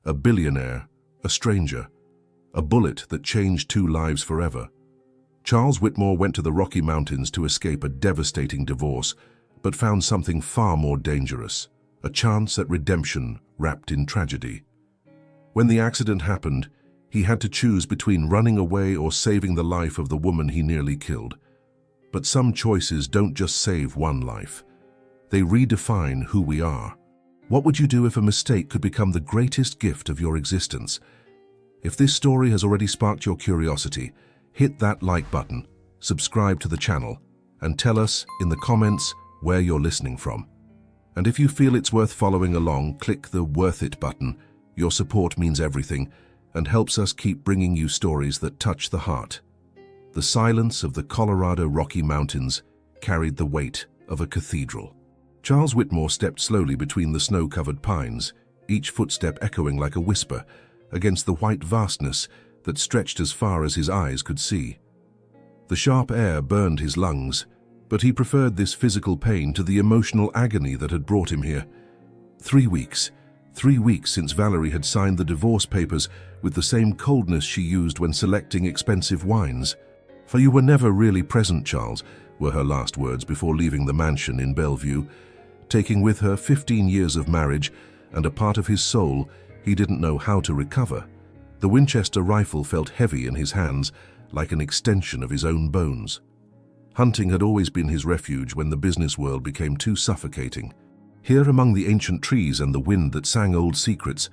a billionaire, a stranger, a bullet that changed two lives forever. Charles Whitmore went to the Rocky Mountains to escape a devastating divorce, but found something far more dangerous, a chance at redemption wrapped in tragedy. When the accident happened, he had to choose between running away or saving the life of the woman he nearly killed. But some choices don't just save one life. They redefine who we are. What would you do if a mistake could become the greatest gift of your existence? If this story has already sparked your curiosity, hit that like button, subscribe to the channel, and tell us in the comments where you're listening from. And if you feel it's worth following along, click the Worth It button. Your support means everything and helps us keep bringing you stories that touch the heart. The silence of the Colorado Rocky Mountains carried the weight of a cathedral. Charles Whitmore stepped slowly between the snow-covered pines, each footstep echoing like a whisper against the white vastness that stretched as far as his eyes could see. The sharp air burned his lungs, but he preferred this physical pain to the emotional agony that had brought him here. 3 weeks since Valerie had signed the divorce papers with the same coldness she used when selecting expensive wines. "For you were never really present, Charles," were her last words before leaving the mansion in Bellevue, taking with her 15 years of marriage and a part of his soul he didn't know how to recover. The Winchester rifle felt heavy in his hands, like an extension of his own bones. Hunting had always been his refuge when the business world became too suffocating. Here among the ancient trees and the wind that sang old secrets,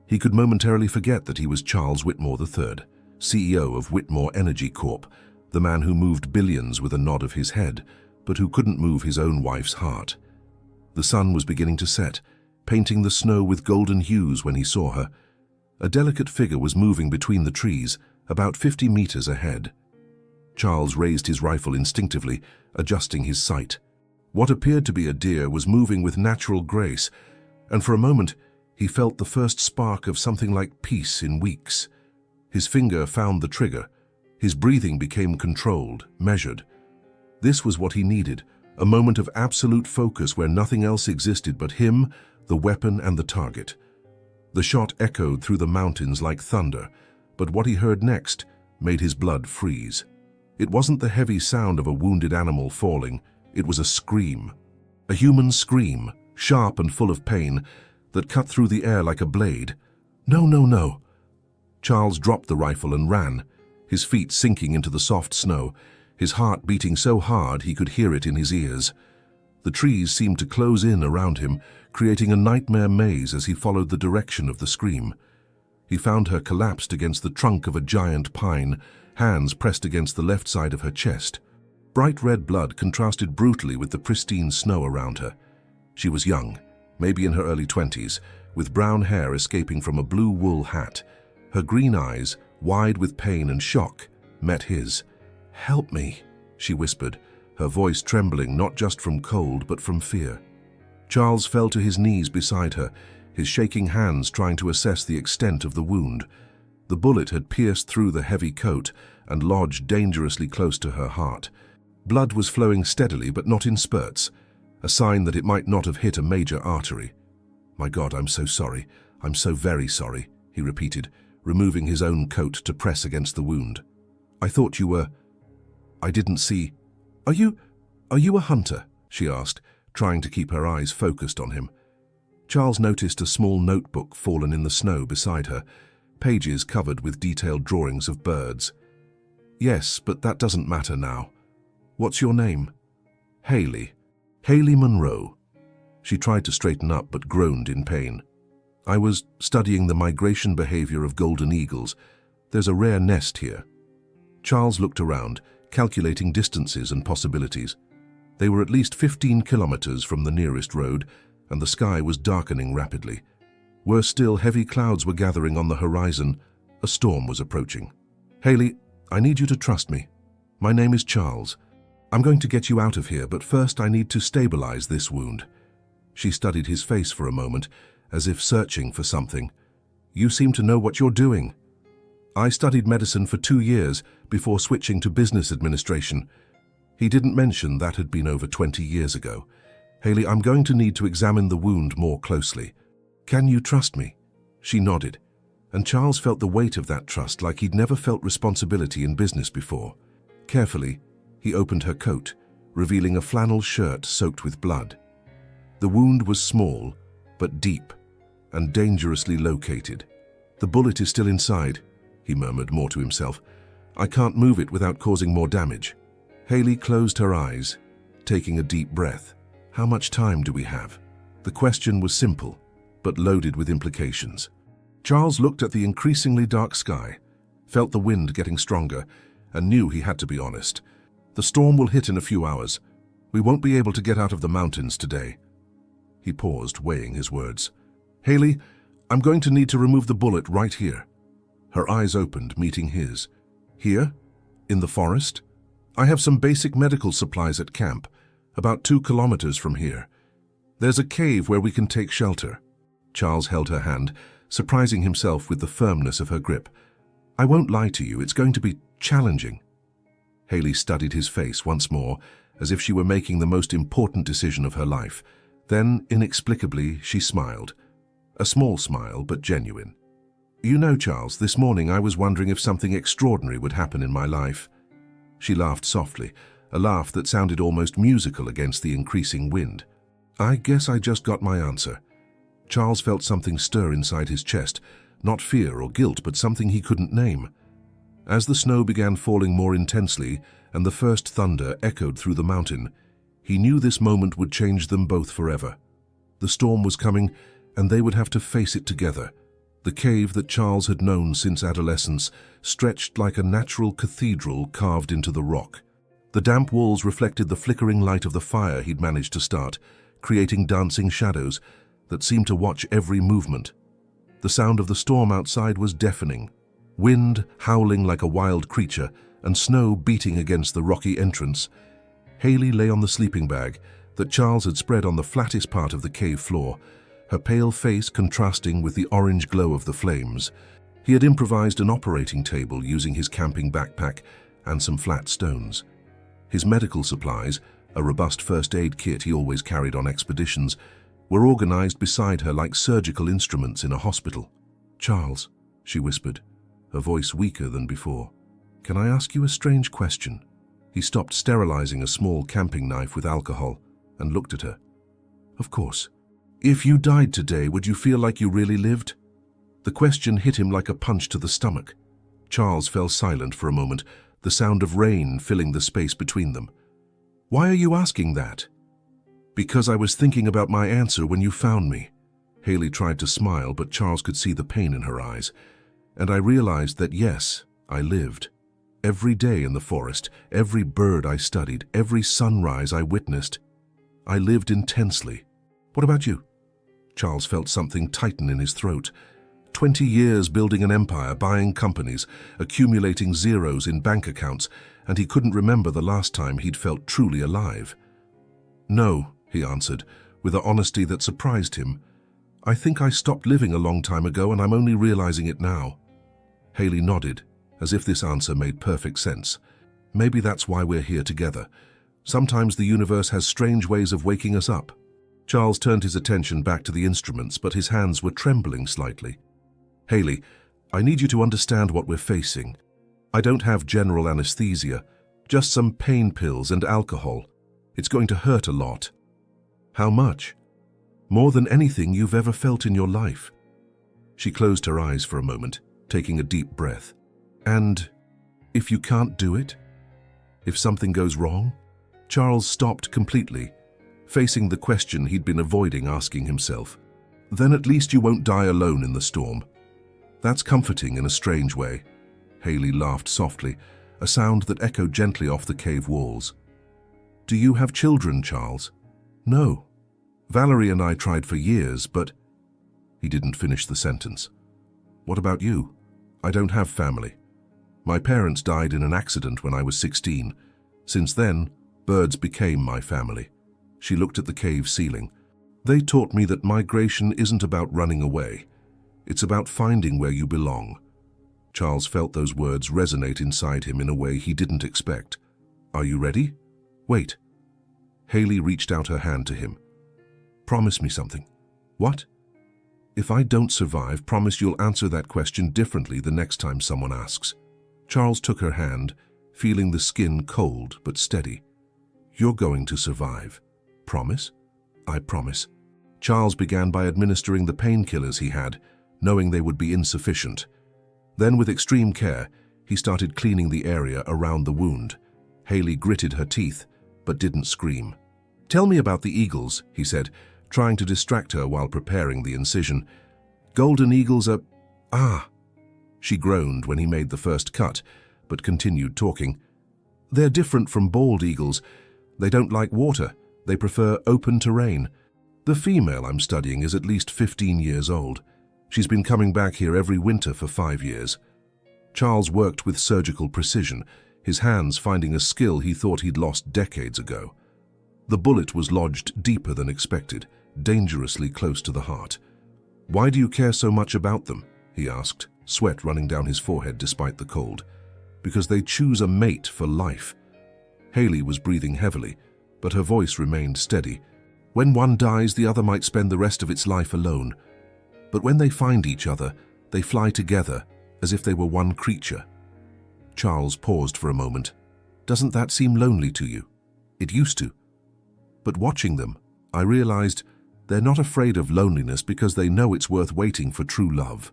he could momentarily forget that he was Charles Whitmore III, CEO of Whitmore Energy Corp., the man who moved billions with a nod of his head, but who couldn't move his own wife's heart. The sun was beginning to set, painting the snow with golden hues when he saw her. A delicate figure was moving between the trees, about 50 meters ahead. Charles raised his rifle instinctively, adjusting his sight. What appeared to be a deer was moving with natural grace, and for a moment he felt the first spark of something like peace in weeks. His finger found the trigger. His breathing became controlled, measured. This was what he needed, a moment of absolute focus where nothing else existed but him, the weapon, and the target. The shot echoed through the mountains like thunder, but what he heard next made his blood freeze. It wasn't the heavy sound of a wounded animal falling. It was a scream. A human scream, sharp and full of pain, that cut through the air like a blade. "No, no, no!" Charles dropped the rifle and ran, his feet sinking into the soft snow, his heart beating so hard he could hear it in his ears. The trees seemed to close in around him, creating a nightmare maze as he followed the direction of the scream. He found her collapsed against the trunk of a giant pine, hands pressed against the left side of her chest. Bright red blood contrasted brutally with the pristine snow around her. She was young, maybe in her early 20s, with brown hair escaping from a blue wool hat. Her green eyes, wide with pain and shock, met his. "Help me," she whispered, her voice trembling not just from cold but from fear. Charles fell to his knees beside her, his shaking hands trying to assess the extent of the wound. The bullet had pierced through the heavy coat and lodged dangerously close to her heart. Blood was flowing steadily but not in spurts, a sign that it might not have hit a major artery. "My God, I'm so sorry. I'm so very sorry," he repeated, removing his own coat to press against the wound. "I thought you were... I didn't see... Are you a hunter?" she asked, trying to keep her eyes focused on him. Charles noticed a small notebook fallen in the snow beside her, pages covered with detailed drawings of birds. "Yes, but that doesn't matter now. What's your name?" "Haley. Haley Monroe." She tried to straighten up but groaned in pain. "I was studying the migration behavior of golden eagles. There's a rare nest here." Charles looked around, calculating distances and possibilities. They were at least 15 kilometers from the nearest road, and the sky was darkening rapidly. Worse still, heavy clouds were gathering on the horizon. A storm was approaching. "Haley, I need you to trust me. My name is Charles. I'm going to get you out of here, but first I need to stabilize this wound." She studied his face for a moment, as if searching for something. "You seem to know what you're doing." "I studied medicine for 2 years before switching to business administration." He didn't mention that had been over 20 years ago. "Haley, I'm going to need to examine the wound more closely. Can you trust me?" She nodded, and Charles felt the weight of that trust like he'd never felt responsibility in business before. Carefully, he opened her coat, revealing a flannel shirt soaked with blood. The wound was small, but deep, and dangerously located. "The bullet is still inside," he murmured more to himself. "I can't move it without causing more damage." Haley closed her eyes, taking a deep breath. "How much time do we have?" The question was simple, but loaded with implications. Charles looked at the increasingly dark sky, felt the wind getting stronger, and knew he had to be honest. "The storm will hit in a few hours. We won't be able to get out of the mountains today." He paused, weighing his words. "Haley, I'm going to need to remove the bullet right here." Her eyes opened, meeting his. "Here? In the forest? I have some basic medical supplies at camp, about 2 kilometers from here. There's a cave where we can take shelter." Charles held her hand, surprising himself with the firmness of her grip. "I won't lie to you, it's going to be challenging." Haley studied his face once more, as if she were making the most important decision of her life. Then, inexplicably, she smiled. A small smile, but genuine. "You know, Charles, this morning I was wondering if something extraordinary would happen in my life." She laughed softly, a laugh that sounded almost musical against the increasing wind. "I guess I just got my answer." Charles felt something stir inside his chest, not fear or guilt, but something he couldn't name. As the snow began falling more intensely and the first thunder echoed through the mountain, he knew this moment would change them both forever. The storm was coming, and they would have to face it together. The cave that Charles had known since adolescence stretched like a natural cathedral carved into the rock. The damp walls reflected the flickering light of the fire he'd managed to start, creating dancing shadows that seemed to watch every movement. The sound of the storm outside was deafening, wind howling like a wild creature and snow beating against the rocky entrance. Haley lay on the sleeping bag that Charles had spread on the flattest part of the cave floor, her pale face contrasting with the orange glow of the flames. He had improvised an operating table using his camping backpack and some flat stones. His medical supplies, a robust first aid kit he always carried on expeditions, were organized beside her like surgical instruments in a hospital. "Charles," she whispered, her voice weaker than before, "can I ask you a strange question?" He stopped sterilizing a small camping knife with alcohol and looked at her. "Of course. If you died today, would you feel like you really lived?" The question hit him like a punch to the stomach. Charles fell silent for a moment, the sound of rain filling the space between them. "Why are you asking that?" "Because I was thinking about my answer when you found me." Haley tried to smile, but Charles could see the pain in her eyes. "And I realized that yes, I lived. Every day in the forest, every bird I studied, every sunrise I witnessed, I lived intensely. What about you?" Charles felt something tighten in his throat. 20 years building an empire, buying companies, accumulating zeros in bank accounts, and he couldn't remember the last time he'd felt truly alive. "No," he answered, with a honesty that surprised him. "I think I stopped living a long time ago and I'm only realizing it now." Haley nodded, as if this answer made perfect sense. "Maybe that's why we're here together. Sometimes the universe has strange ways of waking us up." Charles turned his attention back to the instruments, but his hands were trembling slightly. "Haley, I need you to understand what we're facing. I don't have general anesthesia, just some pain pills and alcohol. It's going to hurt a lot." "How much?" "More than anything you've ever felt in your life." She closed her eyes for a moment, taking a deep breath. "And if you can't do it? If something goes wrong?" Charles stopped completely, facing the question he'd been avoiding asking himself. "Then at least you won't die alone in the storm." "That's comforting in a strange way." Haley laughed softly, a sound that echoed gently off the cave walls. "Do you have children, Charles?" "No. Valerie and I tried for years, but—" He didn't finish the sentence. "What about you?" "I don't have family. My parents died in an accident when I was 16. Since then, birds became my family." She looked at the cave ceiling. "They taught me that migration isn't about running away. It's about finding where you belong." Charles felt those words resonate inside him in a way he didn't expect. "Are you ready?" "Wait." Haley reached out her hand to him. "Promise me something." "What?" If I don't survive, promise you'll answer that question differently the next time someone asks. Charles took her hand, feeling the skin cold but steady. You're going to survive. Promise? I promise. Charles began by administering the painkillers he had, knowing they would be insufficient. Then, with extreme care, he started cleaning the area around the wound. Haley gritted her teeth, but didn't scream. Tell me about the eagles, he said, trying to distract her while preparing the incision. Golden eagles are... Ah! She groaned when he made the first cut, but continued talking. They're different from bald eagles. They don't like water. They prefer open terrain. The female I'm studying is at least 15 years old. She's been coming back here every winter for 5 years. Charles worked with surgical precision, his hands finding a skill he thought he'd lost decades ago. The bullet was lodged deeper than expected, dangerously close to the heart. Why do you care so much about them? He asked, sweat running down his forehead despite the cold. Because they choose a mate for life. Haley was breathing heavily, but her voice remained steady. When one dies, the other might spend the rest of its life alone. But when they find each other, they fly together, as if they were one creature. Charles paused for a moment. Doesn't that seem lonely to you? It used to. But watching them, I realized they're not afraid of loneliness because they know it's worth waiting for true love,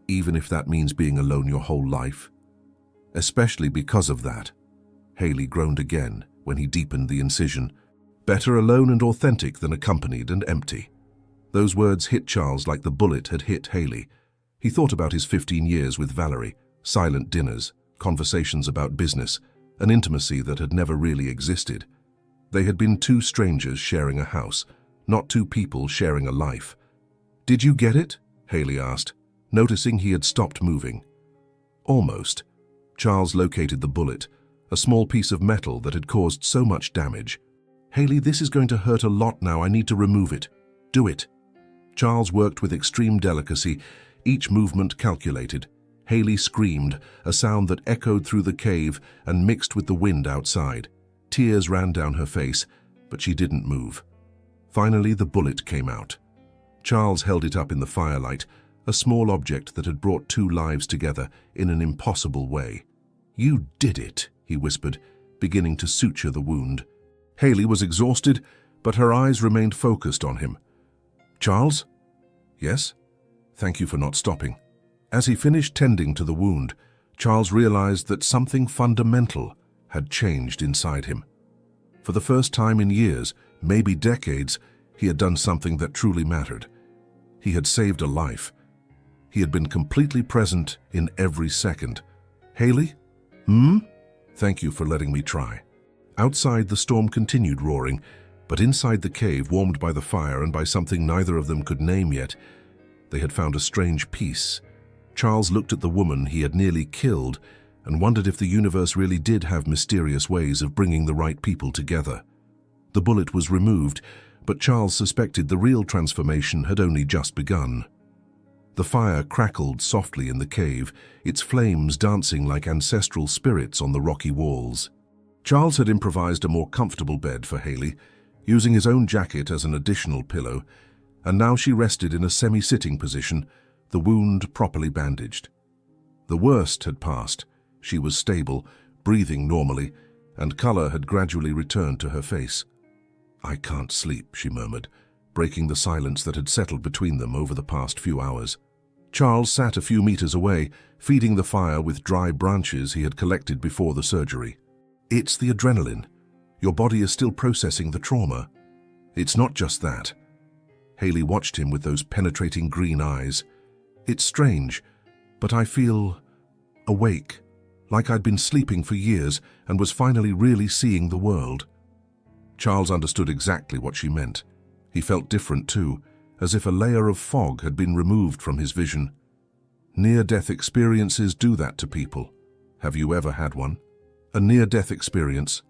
even if that means being alone your whole life. Especially because of that. Haley groaned again when he deepened the incision. Better alone and authentic than accompanied and empty. Those words hit Charles like the bullet had hit Haley. He thought about his 15 years with Valerie, silent dinners, conversations about business, an intimacy that had never really existed. They had been two strangers sharing a house, not two people sharing a life. Did you get it? Haley asked, noticing he had stopped moving. Almost. Charles located the bullet, a small piece of metal that had caused so much damage. Haley, this is going to hurt a lot now. I need to remove it. Do it. Charles worked with extreme delicacy, each movement calculated. Haley screamed, a sound that echoed through the cave and mixed with the wind outside. Tears ran down her face, but she didn't move. Finally, the bullet came out. Charles held it up in the firelight, a small object that had brought two lives together in an impossible way. You did it, he whispered, beginning to suture the wound. Haley was exhausted, but her eyes remained focused on him. Charles? Yes? Thank you for not stopping. As he finished tending to the wound, Charles realized that something fundamental had changed inside him. For the first time in years, maybe decades, he had done something that truly mattered. He had saved a life. He had been completely present in every second. Haley? Thank you for letting me try. Outside, the storm continued roaring, but inside the cave, warmed by the fire and by something neither of them could name yet, they had found a strange peace. Charles looked at the woman he had nearly killed and wondered if the universe really did have mysterious ways of bringing the right people together. The bullet was removed, but Charles suspected the real transformation had only just begun. The fire crackled softly in the cave, its flames dancing like ancestral spirits on the rocky walls. Charles had improvised a more comfortable bed for Haley, using his own jacket as an additional pillow, and now she rested in a semi-sitting position, the wound properly bandaged. The worst had passed. She was stable, breathing normally, and color had gradually returned to her face. I can't sleep, she murmured, breaking the silence that had settled between them over the past few hours. Charles sat a few meters away, feeding the fire with dry branches he had collected before the surgery. It's the adrenaline. Your body is still processing the trauma. It's not just that. Haley watched him with those penetrating green eyes. It's strange, but I feel awake, like I'd been sleeping for years and was finally really seeing the world. Charles understood exactly what she meant. He felt different too, as if a layer of fog had been removed from his vision. Near-death experiences do that to people. Have you ever had one? A near-death experience?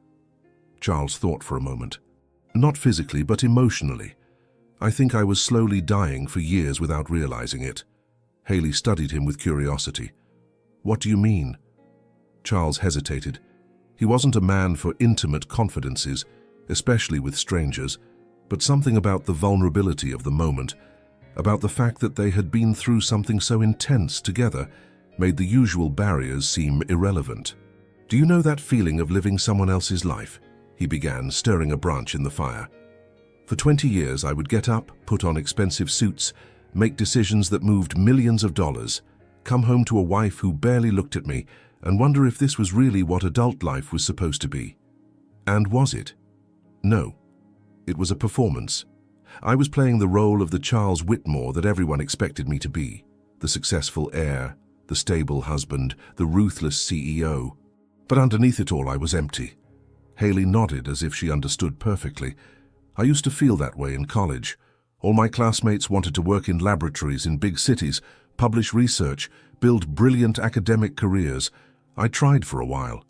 Charles thought for a moment. Not physically, but emotionally. I think I was slowly dying for years without realizing it. Haley studied him with curiosity. What do you mean? Charles hesitated. He wasn't a man for intimate confidences, especially with strangers, but something about the vulnerability of the moment, about the fact that they had been through something so intense together, made the usual barriers seem irrelevant. "Do you know that feeling of living someone else's life?" he began, stirring a branch in the fire. "For 20 years I would get up, put on expensive suits, make decisions that moved millions of dollars, come home to a wife who barely looked at me, and wonder if this was really what adult life was supposed to be. And was it? No. It was a performance. I was playing the role of the Charles Whitmore that everyone expected me to be, the successful heir, the stable husband, the ruthless CEO. But underneath it all, I was empty." Haley nodded as if she understood perfectly. "I used to feel that way in college. All my classmates wanted to work in laboratories in big cities, publish research, build brilliant academic careers. I tried for a while.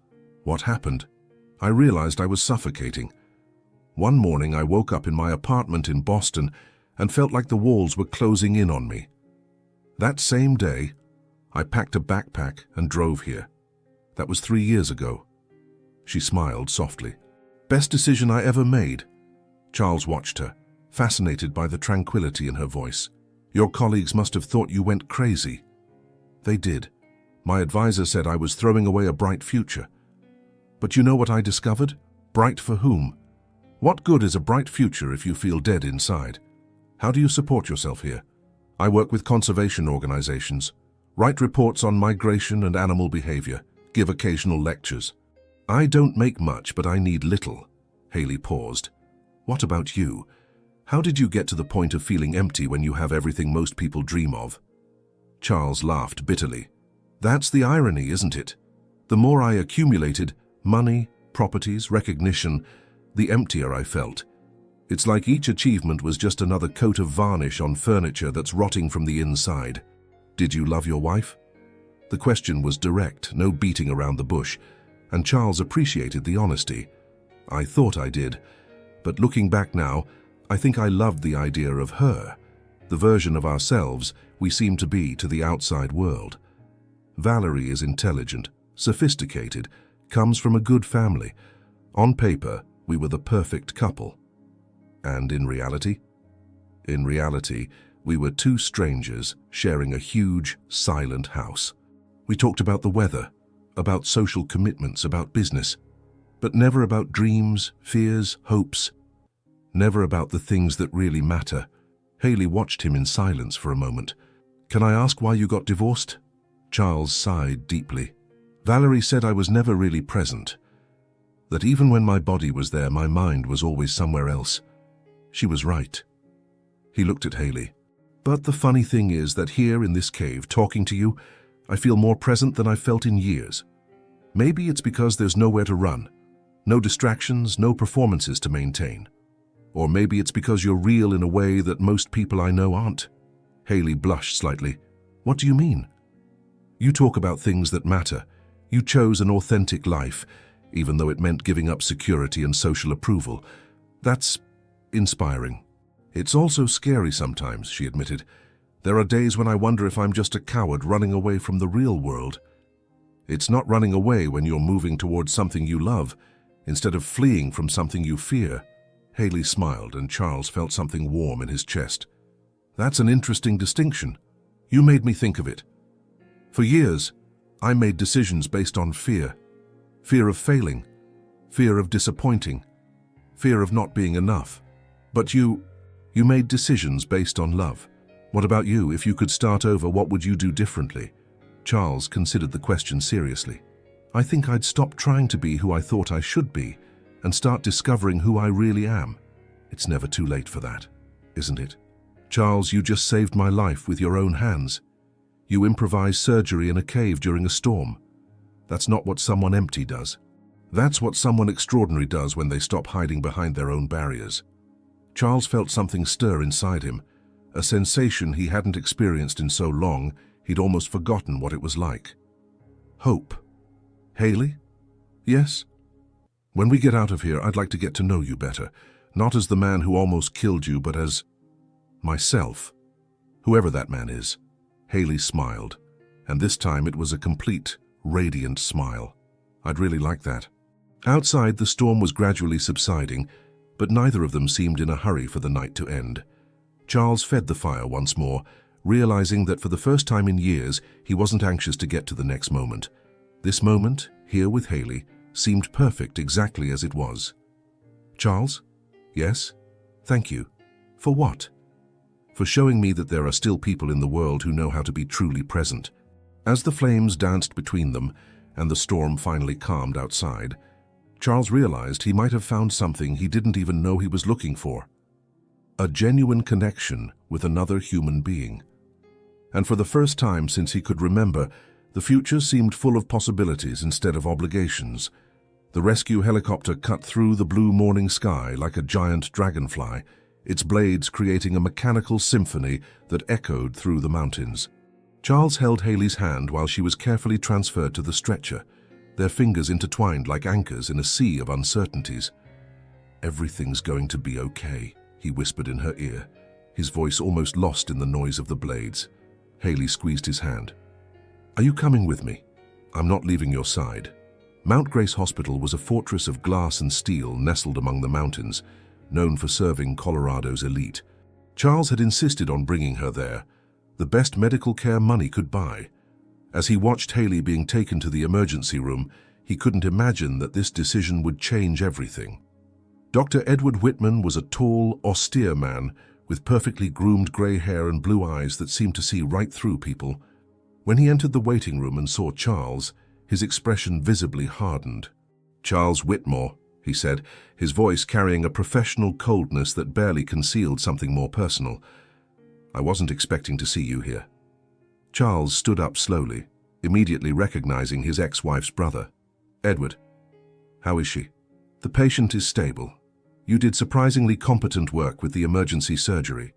What happened? I realized I was suffocating. One morning I woke up in my apartment in Boston and felt like the walls were closing in on me. That same day, I packed a backpack and drove here. That was 3 years ago." She smiled softly. "Best decision I ever made." Charles watched her, fascinated by the tranquility in her voice. "Your colleagues must have thought you went crazy." "They did. My advisor said I was throwing away a bright future. But you know what I discovered? Bright for whom? What good is a bright future if you feel dead inside? How do you support yourself here?" "I work with conservation organizations, write reports on migration and animal behavior, give occasional lectures. I don't make much, but I need little." Haley paused. "What about you? How did you get to the point of feeling empty when you have everything most people dream of?" Charles laughed bitterly. "That's the irony, isn't it? The more I accumulated, money, properties, recognition, the emptier I felt. It's like each achievement was just another coat of varnish on furniture that's rotting from the inside." "Did you love your wife?" The question was direct, no beating around the bush, and Charles appreciated the honesty. "I thought I did, but looking back now, I think I loved the idea of her, the version of ourselves we seem to be to the outside world. Valerie is intelligent, sophisticated, comes from a good family. On paper, we were the perfect couple. And in reality? In reality, we were two strangers sharing a huge, silent house. We talked about the weather, about social commitments, about business, but never about dreams, fears, hopes. Never about the things that really matter." Haley watched him in silence for a moment. "Can I ask why you got divorced?" Charles sighed deeply. "Valerie said I was never really present, that even when my body was there, my mind was always somewhere else. She was right." He looked at Haley. "But the funny thing is that here in this cave, talking to you, I feel more present than I've felt in years. Maybe it's because there's nowhere to run, no distractions, no performances to maintain. Or maybe it's because you're real in a way that most people I know aren't." Haley blushed slightly. "What do you mean?" "You talk about things that matter. You chose an authentic life, even though it meant giving up security and social approval. That's inspiring." "It's also scary sometimes," she admitted. "There are days when I wonder if I'm just a coward running away from the real world." "It's not running away when you're moving towards something you love, instead of fleeing from something you fear." Haley smiled, and Charles felt something warm in his chest. "That's an interesting distinction. You made me think of it. For years, I made decisions based on fear. Fear of failing, fear of disappointing, fear of not being enough. But you made decisions based on love. What about you? If you could start over, what would you do differently?" Charles considered the question seriously. "I think I'd stop trying to be who I thought I should be and start discovering who I really am. It's never too late for that, isn't it?" "Charles, you just saved my life with your own hands. You improvised surgery in a cave during a storm. That's not what someone empty does. That's what someone extraordinary does when they stop hiding behind their own barriers." Charles felt something stir inside him, a sensation he hadn't experienced in so long he'd almost forgotten what it was like. "Hope. Haley?" "Yes?" "When we get out of here, I'd like to get to know you better, not as the man who almost killed you, but as myself. Whoever that man is." Haley smiled, and this time it was a complete, radiant smile. "I'd really like that." Outside, the storm was gradually subsiding, but neither of them seemed in a hurry for the night to end. Charles fed the fire once more, realizing that for the first time in years, he wasn't anxious to get to the next moment. This moment, here with Haley, seemed perfect exactly as it was. Charles? Yes? Thank you. For what? For showing me that there are still people in the world who know how to be truly present. As the flames danced between them and the storm finally calmed outside, Charles realized he might have found something he didn't even know he was looking for. A genuine connection with another human being. And for the first time since he could remember, the future seemed full of possibilities instead of obligations. The rescue helicopter cut through the blue morning sky like a giant dragonfly, its blades creating a mechanical symphony that echoed through the mountains. Charles held Haley's hand while she was carefully transferred to the stretcher, their fingers intertwined like anchors in a sea of uncertainties. "Everything's going to be okay," he whispered in her ear, his voice almost lost in the noise of the blades. Haley squeezed his hand. "Are you coming with me? I'm not leaving your side." Mount Grace Hospital was a fortress of glass and steel nestled among the mountains, known for serving Colorado's elite. Charles had insisted on bringing her there, the best medical care money could buy. As he watched Haley being taken to the emergency room, he couldn't imagine that this decision would change everything. Dr. Edward Whitman was a tall, austere man with perfectly groomed gray hair and blue eyes that seemed to see right through people. When he entered the waiting room and saw Charles, his expression visibly hardened. "Charles Whitmore," he said, his voice carrying a professional coldness that barely concealed something more personal. "I wasn't expecting to see you here." Charles stood up slowly, immediately recognizing his ex-wife's brother. "Edward, how is she?" "The patient is stable. You did surprisingly competent work with the emergency surgery."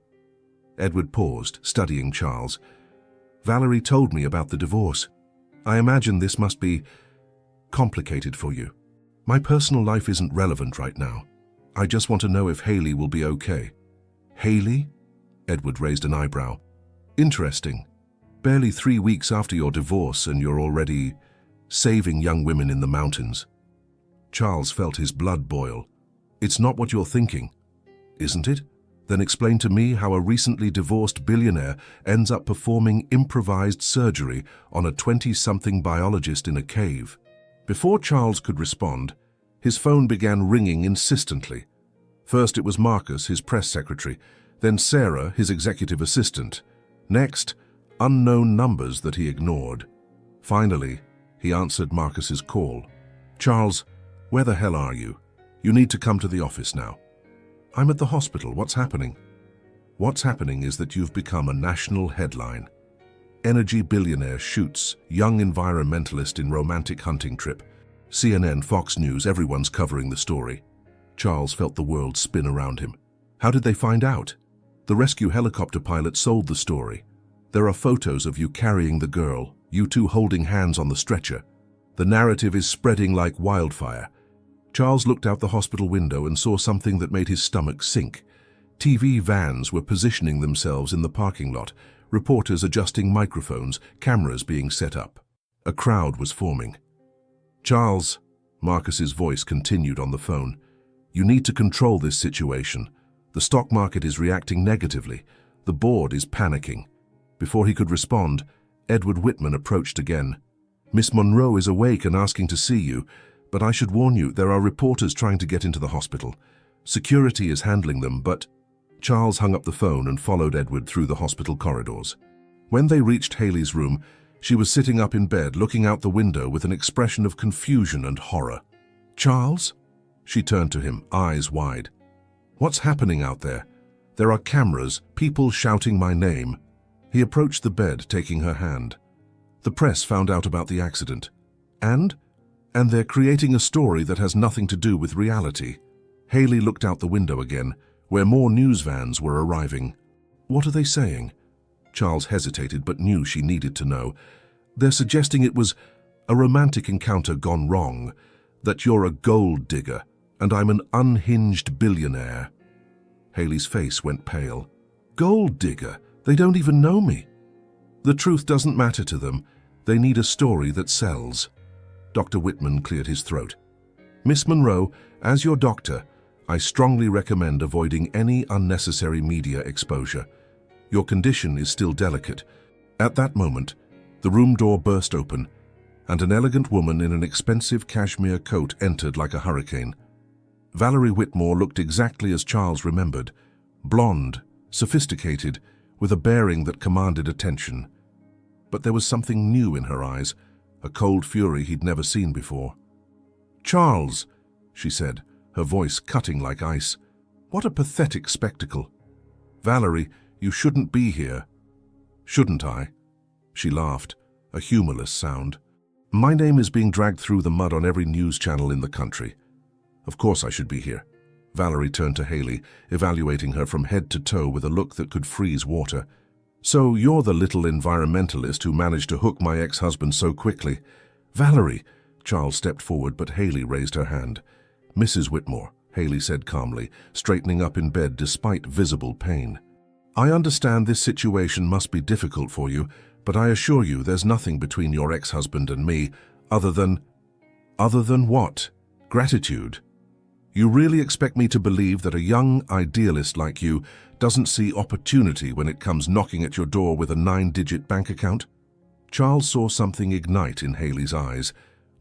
Edward paused, studying Charles. "Valerie told me about the divorce. I imagine this must be complicated for you. My personal life isn't relevant right now. I just want to know if Haley will be okay." "Haley?" Edward raised an eyebrow. "Interesting. Barely 3 weeks after your divorce and you're already saving young women in the mountains." Charles felt his blood boil. "It's not what you're thinking." "Isn't it? Then explain to me how a recently divorced billionaire ends up performing improvised surgery on a 20-something biologist in a cave." Before Charles could respond, his phone began ringing insistently. First it was Marcus, his press secretary, then Sarah, his executive assistant. Next, unknown numbers that he ignored. Finally, he answered Marcus's call. "Charles, where the hell are you? You need to come to the office now." "I'm at the hospital. What's happening?" "What's happening is that you've become a national headline. Energy billionaire shoots young environmentalist in romantic hunting trip. CNN, Fox News, everyone's covering the story." Charles felt the world spin around him. "How did they find out?" "The rescue helicopter pilot sold the story. There are photos of you carrying the girl, you two holding hands on the stretcher. The narrative is spreading like wildfire." Charles looked out the hospital window and saw something that made his stomach sink. TV vans were positioning themselves in the parking lot, reporters adjusting microphones, cameras being set up. A crowd was forming. "Charles," Marcus's voice continued on the phone, "you need to control this situation. The stock market is reacting negatively. The board is panicking." Before he could respond, Edward Whitman approached again. "Miss Monroe is awake and asking to see you, but I should warn you, there are reporters trying to get into the hospital. Security is handling them, but..." Charles hung up the phone and followed Edward through the hospital corridors. When they reached Haley's room, she was sitting up in bed, looking out the window with an expression of confusion and horror. "Charles?" She turned to him, eyes wide. "What's happening out there? There are cameras, people shouting my name." He approached the bed, taking her hand. "The press found out about the accident. And they're creating a story that has nothing to do with reality." Haley looked out the window again, where more news vans were arriving. "What are they saying?" Charles hesitated but knew she needed to know. "They're suggesting it was a romantic encounter gone wrong, that you're a gold digger, and I'm an unhinged billionaire." Haley's face went pale. "Gold digger? They don't even know me." "The truth doesn't matter to them. They need a story that sells." Dr. Whitman cleared his throat. "Miss Monroe, as your doctor, I strongly recommend avoiding any unnecessary media exposure. Your condition is still delicate. At that moment, the room door burst open, and an elegant woman in an expensive cashmere coat entered like a hurricane. Valerie Whitmore looked exactly as Charles remembered, blonde, sophisticated, with a bearing that commanded attention. But there was something new in her eyes, a cold fury he'd never seen before. "Charles," she said, her voice cutting like ice. "What a pathetic spectacle. Valerie, you shouldn't be here." "Shouldn't I?" She laughed, a humorless sound. "My name is being dragged through the mud on every news channel in the country. Of course I should be here." Valerie turned to Haley, evaluating her from head to toe with a look that could freeze water. "So you're the little environmentalist who managed to hook my ex-husband so quickly." "Valerie!" Charles stepped forward, but Haley raised her hand. "Mrs. Whitmore," Haley said calmly, straightening up in bed despite visible pain. "I understand this situation must be difficult for you, but I assure you there's nothing between your ex-husband and me other than..." "Other than what?" "Gratitude. You really expect me to believe that a young idealist like you doesn't see opportunity when it comes knocking at your door with a 9-digit bank account?" Charles saw something ignite in Haley's eyes,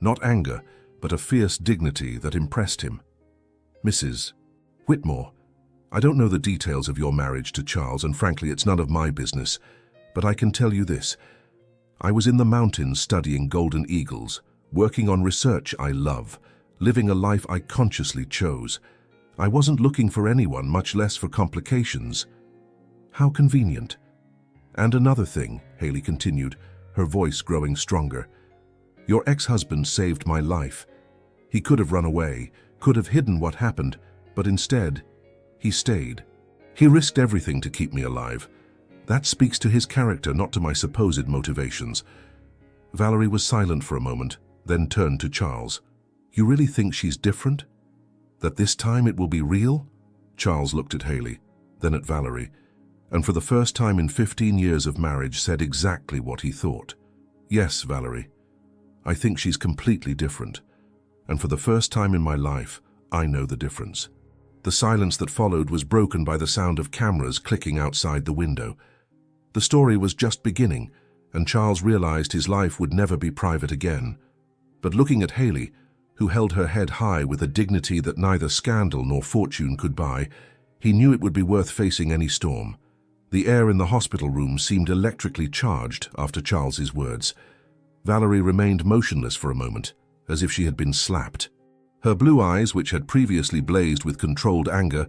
not anger, but a fierce dignity that impressed him. "Mrs. Whitmore, I don't know the details of your marriage to Charles, and frankly it's none of my business, but I can tell you this. I was in the mountains studying golden eagles, working on research I love, living a life I consciously chose. I wasn't looking for anyone, much less for complications." "How convenient." "And another thing," Haley continued, her voice growing stronger. "Your ex-husband saved my life. He could have run away, could have hidden what happened, but instead, he stayed. He risked everything to keep me alive. That speaks to his character, not to my supposed motivations." Valerie was silent for a moment, then turned to Charles. "You really think she's different? That this time it will be real?" Charles looked at Haley, then at Valerie, and for the first time in 15 years of marriage said exactly what he thought. "Yes, Valerie, I think she's completely different, and for the first time in my life, I know the difference." The silence that followed was broken by the sound of cameras clicking outside the window. The story was just beginning, and Charles realized his life would never be private again. But looking at Haley, who held her head high with a dignity that neither scandal nor fortune could buy, he knew it would be worth facing any storm. The air in the hospital room seemed electrically charged after Charles's words. Valerie remained motionless for a moment, as if she had been slapped. Her blue eyes, which had previously blazed with controlled anger,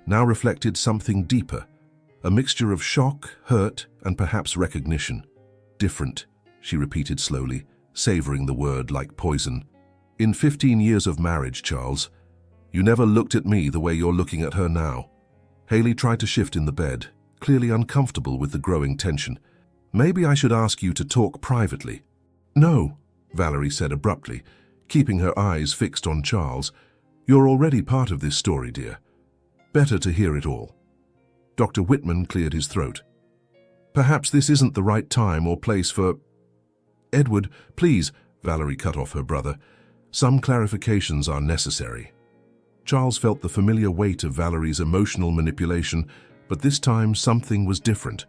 now reflected something deeper, a mixture of shock, hurt, and perhaps recognition. "Different," she repeated slowly, savoring the word like poison. "In 15 years of marriage, Charles, you never looked at me the way you're looking at her now." Haley tried to shift in the bed, clearly uncomfortable with the growing tension. "Maybe I should ask you to talk privately." "No," Valerie said abruptly, keeping her eyes fixed on Charles. "You're already part of this story, dear. Better to hear it all." Dr. Whitman cleared his throat. "Perhaps this isn't the right time or place for..." "Edward, please," Valerie cut off her brother. "Some clarifications are necessary." Charles felt the familiar weight of Valerie's emotional manipulation, but this time something was different.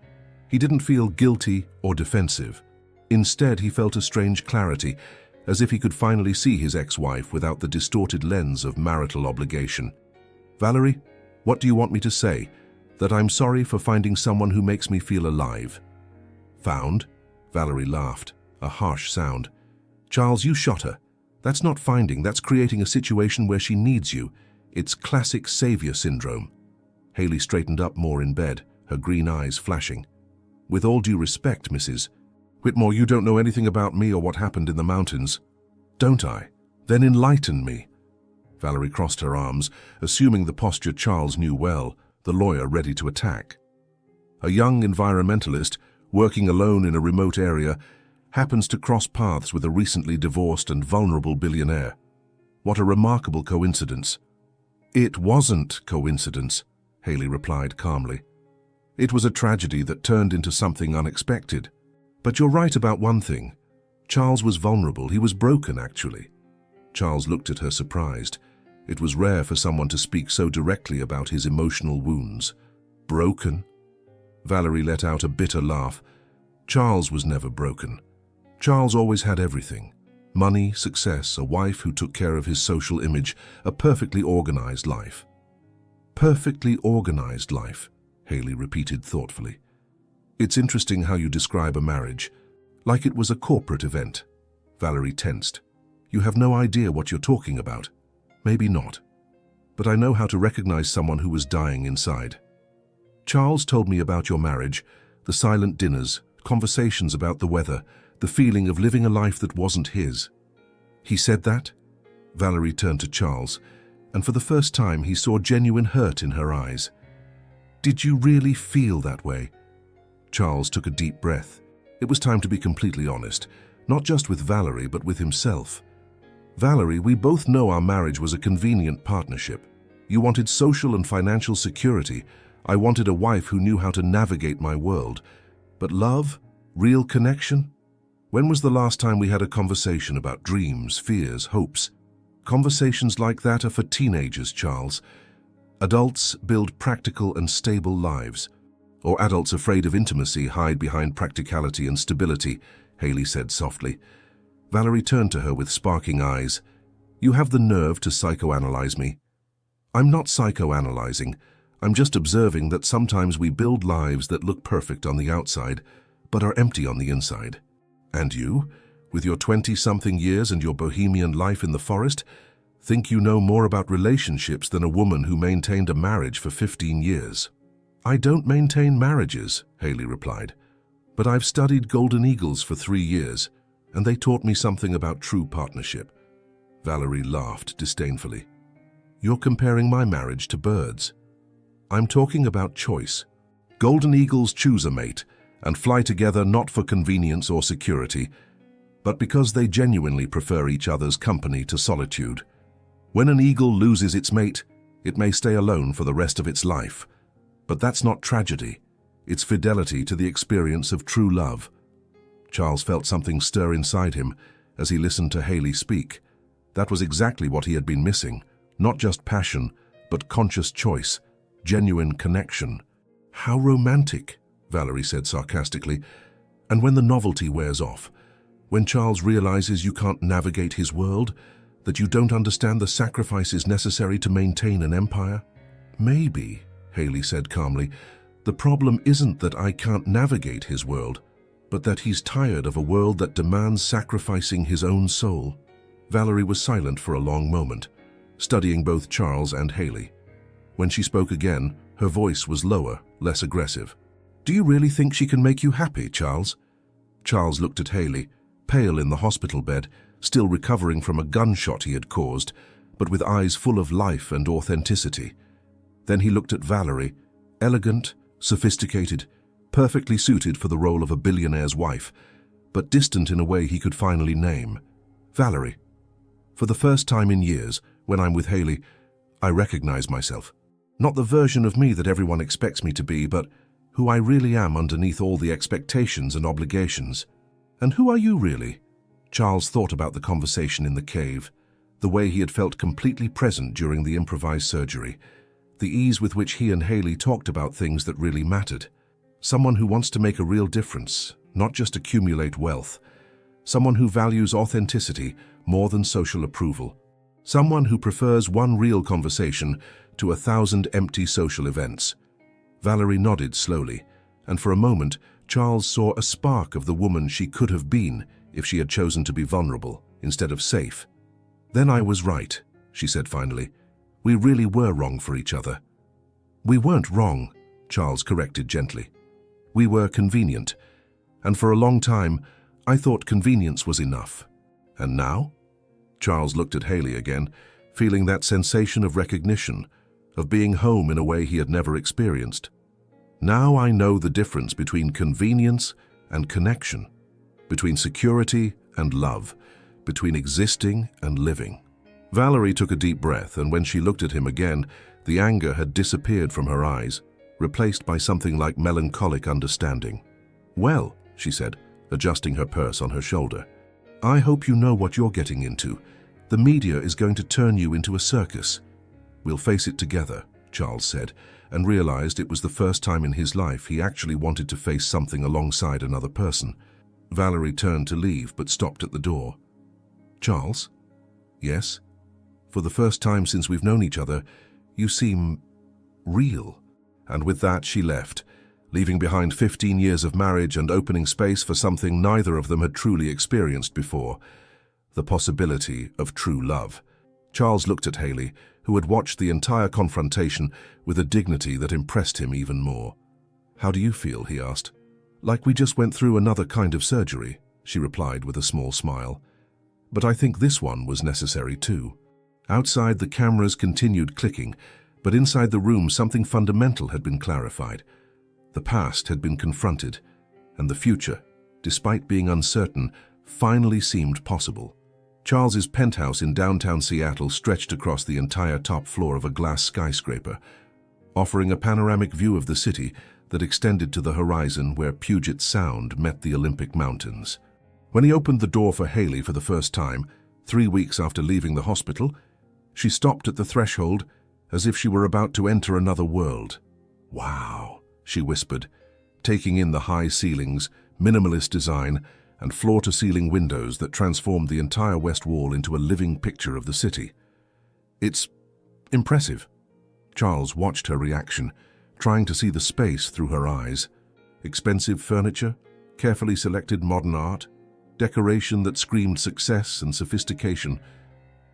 He didn't feel guilty or defensive. Instead, he felt a strange clarity, as if he could finally see his ex-wife without the distorted lens of marital obligation. "Valerie, what do you want me to say? That I'm sorry for finding someone who makes me feel alive?" "Found?" Valerie laughed, a harsh sound. "Charles, you shot her. That's not finding, that's creating a situation where she needs you. It's classic savior syndrome." Haley straightened up more in bed, her green eyes flashing. "With all due respect, Mrs. Whitmore, you don't know anything about me or what happened in the mountains." "Don't I? Then enlighten me." Valerie crossed her arms, assuming the posture Charles knew well, the lawyer ready to attack. A young environmentalist, working alone in a remote area, happens to cross paths with a recently divorced and vulnerable billionaire. What a remarkable coincidence. "It wasn't coincidence," Haley replied calmly. "It was a tragedy that turned into something unexpected. But you're right about one thing. Charles was vulnerable. He was broken, actually." Charles looked at her surprised. It was rare for someone to speak so directly about his emotional wounds. Broken? Valerie let out a bitter laugh. Charles was never broken. Charles always had everything. Money, success, a wife who took care of his social image, a perfectly organized life. Perfectly organized life, Haley repeated thoughtfully. It's interesting how you describe a marriage, like it was a corporate event. Valerie tensed. You have no idea what you're talking about. Maybe not. But I know how to recognize someone who was dying inside. Charles told me about your marriage, the silent dinners, conversations about the weather, the feeling of living a life that wasn't his. He said that? Valerie turned to Charles, and for the first time he saw genuine hurt in her eyes. Did you really feel that way? Charles took a deep breath. It was time to be completely honest, not just with Valerie, but with himself. Valerie, we both know our marriage was a convenient partnership. You wanted social and financial security. I wanted a wife who knew how to navigate my world. But love? Real connection? When was the last time we had a conversation about dreams, fears, hopes? Conversations like that are for teenagers, Charles. Adults build practical and stable lives. Or adults afraid of intimacy hide behind practicality and stability, Haley said softly. Valerie turned to her with sparking eyes. You have the nerve to psychoanalyze me. I'm not psychoanalyzing. I'm just observing that sometimes we build lives that look perfect on the outside, but are empty on the inside. And you, with your 20-something years and your bohemian life in the forest, think you know more about relationships than a woman who maintained a marriage for 15 years. I don't maintain marriages, Haley replied, but I've studied golden eagles for 3 years, and they taught me something about true partnership. Valerie laughed disdainfully. You're comparing my marriage to birds. I'm talking about choice. Golden eagles choose a mate and fly together not for convenience or security, but because they genuinely prefer each other's company to solitude. When an eagle loses its mate, it may stay alone for the rest of its life. But that's not tragedy. It's fidelity to the experience of true love. Charles felt something stir inside him as he listened to Haley speak. That was exactly what he had been missing. Not just passion, but conscious choice, genuine connection. How romantic, Valerie said sarcastically. And when the novelty wears off, when Charles realizes you can't navigate his world, that you don't understand the sacrifices necessary to maintain an empire? Maybe, Haley said calmly, the problem isn't that I can't navigate his world, but that he's tired of a world that demands sacrificing his own soul. Valerie was silent for a long moment, studying both Charles and Haley. When she spoke again, her voice was lower, less aggressive. Do you really think she can make you happy, Charles? Charles looked at Haley, pale in the hospital bed, still recovering from a gunshot he had caused, but with eyes full of life and authenticity. Then he looked at Valerie, elegant, sophisticated, perfectly suited for the role of a billionaire's wife, but distant in a way he could finally name. Valerie. For the first time in years, when I'm with Haley, I recognize myself. Not the version of me that everyone expects me to be, but who I really am underneath all the expectations and obligations. And who are you really? Charles thought about the conversation in the cave, the way he had felt completely present during the improvised surgery, the ease with which he and Haley talked about things that really mattered. Someone who wants to make a real difference, not just accumulate wealth. Someone who values authenticity more than social approval. Someone who prefers one real conversation to 1,000 empty social events. Valerie nodded slowly, and for a moment, Charles saw a spark of the woman she could have been if she had chosen to be vulnerable instead of safe. Then I was right, she said finally. We really were wrong for each other. We weren't wrong, Charles corrected gently. We were convenient, and for a long time, I thought convenience was enough. And now? Charles looked at Haley again, feeling that sensation of recognition, of being home in a way he had never experienced. Now I know the difference between convenience and connection, between security and love, between existing and living. Valerie took a deep breath, and when she looked at him again, the anger had disappeared from her eyes, replaced by something like melancholic understanding. Well, she said, adjusting her purse on her shoulder, I hope you know what you're getting into. The media is going to turn you into a circus. We'll face it together, Charles said, and realized it was the first time in his life he actually wanted to face something alongside another person. Valerie turned to leave but stopped at the door. Charles? Yes? For the first time since we've known each other, you seem real. And with that she left, leaving behind 15 years of marriage and opening space for something neither of them had truly experienced before, the possibility of true love. Charles looked at Haley, who had watched the entire confrontation with a dignity that impressed him even more. How do you feel? He asked. Like we just went through another kind of surgery, she replied with a small smile. But I think this one was necessary too. Outside, the cameras continued clicking, but inside the room something fundamental had been clarified. The past had been confronted, and the future, despite being uncertain, finally seemed possible. Charles's penthouse in downtown Seattle stretched across the entire top floor of a glass skyscraper, offering a panoramic view of the city that extended to the horizon where Puget Sound met the Olympic Mountains. When he opened the door for Haley for the first time, 3 weeks after leaving the hospital, she stopped at the threshold as if she were about to enter another world. Wow, she whispered, taking in the high ceilings, minimalist design, and floor-to-ceiling windows that transformed the entire west wall into a living picture of the city. It's impressive. Charles watched her reaction, trying to see the space through her eyes. Expensive furniture, carefully selected modern art, decoration that screamed success and sophistication.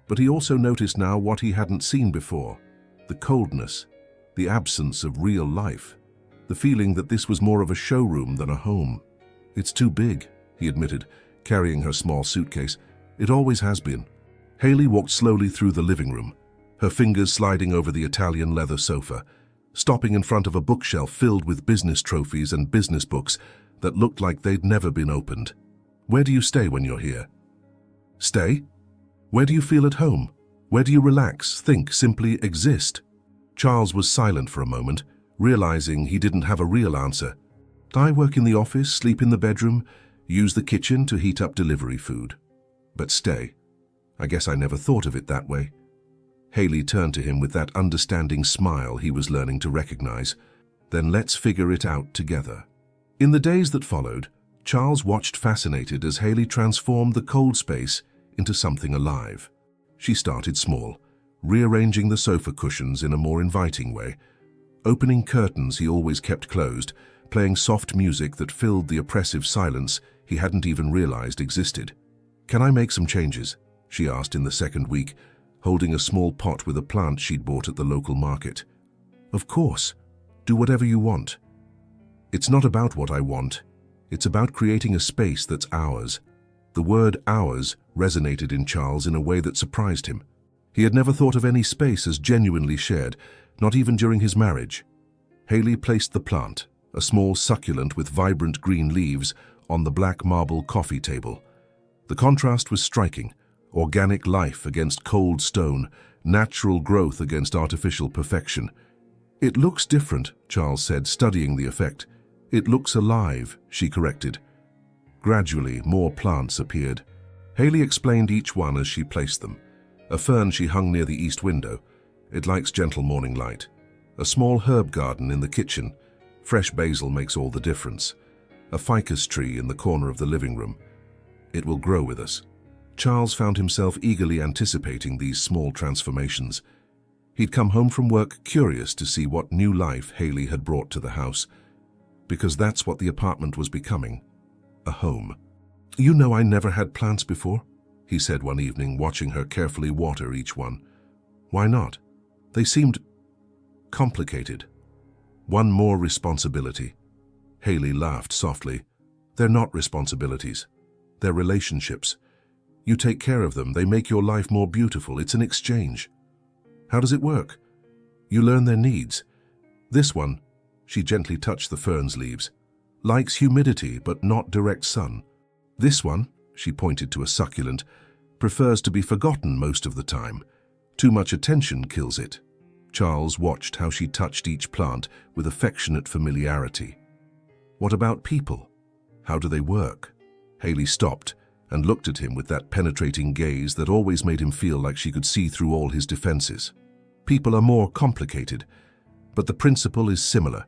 But he also noticed now what he hadn't seen before: the coldness, the absence of real life, the feeling that this was more of a showroom than a home. It's too big, he admitted, carrying her small suitcase. It always has been. Haley walked slowly through the living room, her fingers sliding over the Italian leather sofa, stopping in front of a bookshelf filled with business trophies and business books that looked like they'd never been opened. Where do you stay when you're here? Stay? Where do you feel at home? Where do you relax, think, simply exist? Charles was silent for a moment, realizing he didn't have a real answer. I work in the office, sleep in the bedroom, use the kitchen to heat up delivery food. But stay. I guess I never thought of it that way. Haley turned to him with that understanding smile he was learning to recognize. Then let's figure it out together. In the days that followed, Charles watched fascinated as Haley transformed the cold space into something alive. She started small, rearranging the sofa cushions in a more inviting way, opening curtains he always kept closed, playing soft music that filled the oppressive silence he hadn't even realized existed. Can I make some changes? She asked in the second week, holding a small pot with a plant she'd bought at the local market. Of course. Do whatever you want. It's not about what I want. It's about creating a space that's ours. The word ours resonated in Charles in a way that surprised him. He had never thought of any space as genuinely shared, not even during his marriage. Haley placed the plant, a small succulent with vibrant green leaves, on the black marble coffee table. The contrast was striking: organic life against cold stone, natural growth against artificial perfection. It looks different, Charles said, studying the effect. It looks alive, she corrected. Gradually, more plants appeared. Haley explained each one as she placed them. A fern she hung near the east window. It likes gentle morning light. A small herb garden in the kitchen. Fresh basil makes all the difference. A ficus tree in the corner of the living room. It will grow with us. Charles found himself eagerly anticipating these small transformations. He'd come home from work curious to see what new life Haley had brought to the house, because that's what the apartment was becoming: a home. You know, I never had plants before, he said one evening, watching her carefully water each one. Why not? They seemed complicated. One more responsibility. Haley laughed softly. They're not responsibilities. They're relationships. You take care of them, they make your life more beautiful. It's an exchange. How does it work? You learn their needs. This one, she gently touched the fern's leaves, likes humidity but not direct sun. This one, she pointed to a succulent, prefers to be forgotten most of the time. Too much attention kills it. Charles watched how she touched each plant with affectionate familiarity. What about people? How do they work? Haley stopped and looked at him with that penetrating gaze that always made him feel like she could see through all his defenses. People are more complicated, but the principle is similar.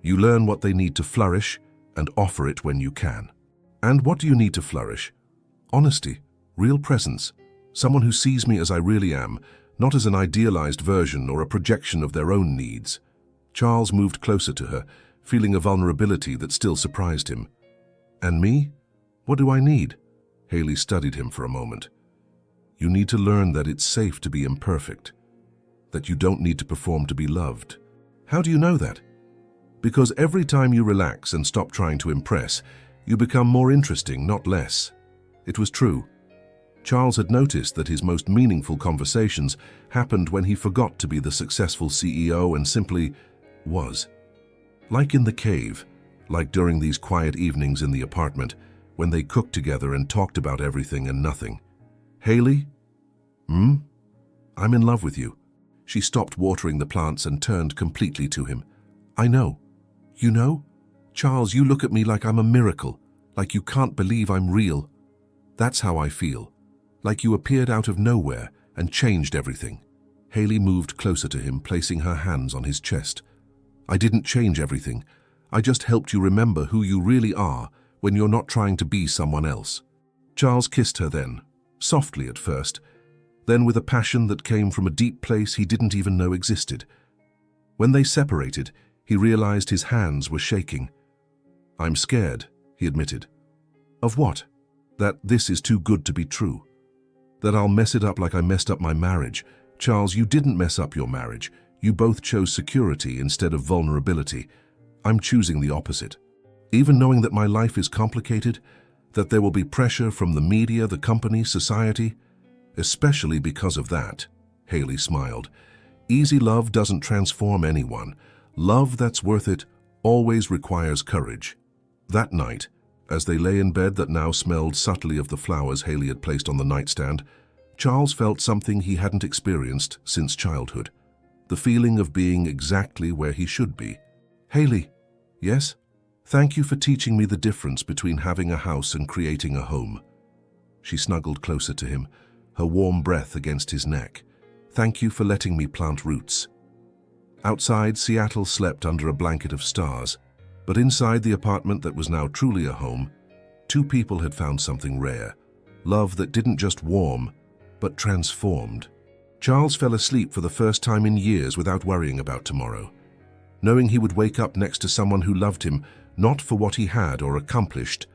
You learn what they need to flourish and offer it when you can. And what do you need to flourish? Honesty, real presence, someone who sees me as I really am, not as an idealized version or a projection of their own needs. Charles moved closer to her, feeling a vulnerability that still surprised him. And me? What do I need? Haley studied him for a moment. You need to learn that it's safe to be imperfect, that you don't need to perform to be loved. How do you know that? Because every time you relax and stop trying to impress, you become more interesting, not less. It was true. Charles had noticed that his most meaningful conversations happened when he forgot to be the successful CEO and simply was. Like in the cave, like during these quiet evenings in the apartment, when they cooked together and talked about everything and nothing. Haley? I'm in love with you. She stopped watering the plants and turned completely to him. I know. You know? Charles, you look at me like I'm a miracle, like you can't believe I'm real. That's how I feel. Like you appeared out of nowhere and changed everything. Haley moved closer to him, placing her hands on his chest. I didn't change everything. I just helped you remember who you really are when you're not trying to be someone else. Charles kissed her then, softly at first, then with a passion that came from a deep place he didn't even know existed. When they separated, he realized his hands were shaking. I'm scared, he admitted. Of what? That this is too good to be true. That I'll mess it up like I messed up my marriage. Charles, you didn't mess up your marriage. You both chose security instead of vulnerability. I'm choosing the opposite. Even knowing that my life is complicated, that there will be pressure from the media, the company, society, especially because of that, Haley smiled. Easy love doesn't transform anyone. Love that's worth it always requires courage. That night, as they lay in bed that now smelled subtly of the flowers Haley had placed on the nightstand, Charles felt something he hadn't experienced since childhood. The feeling of being exactly where he should be. Haley, yes? Thank you for teaching me the difference between having a house and creating a home. She snuggled closer to him, her warm breath against his neck. Thank you for letting me plant roots. Outside, Seattle slept under a blanket of stars, but inside the apartment that was now truly a home, two people had found something rare, love that didn't just warm, but transformed. Charles fell asleep for the first time in years without worrying about tomorrow, knowing he would wake up next to someone who loved him, not for what he had or accomplished,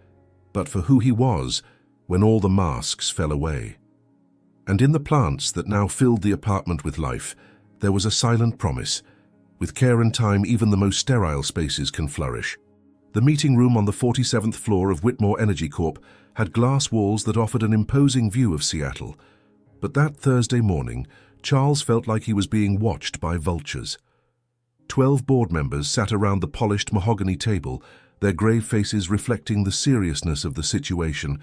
but for who he was when all the masks fell away. And in the plants that now filled the apartment with life, there was a silent promise. With care and time, even the most sterile spaces can flourish. The meeting room on the 47th floor of Whitmore Energy Corp had glass walls that offered an imposing view of Seattle. But that Thursday morning, Charles felt like he was being watched by vultures. 12 board members sat around the polished mahogany table, their grave faces reflecting the seriousness of the situation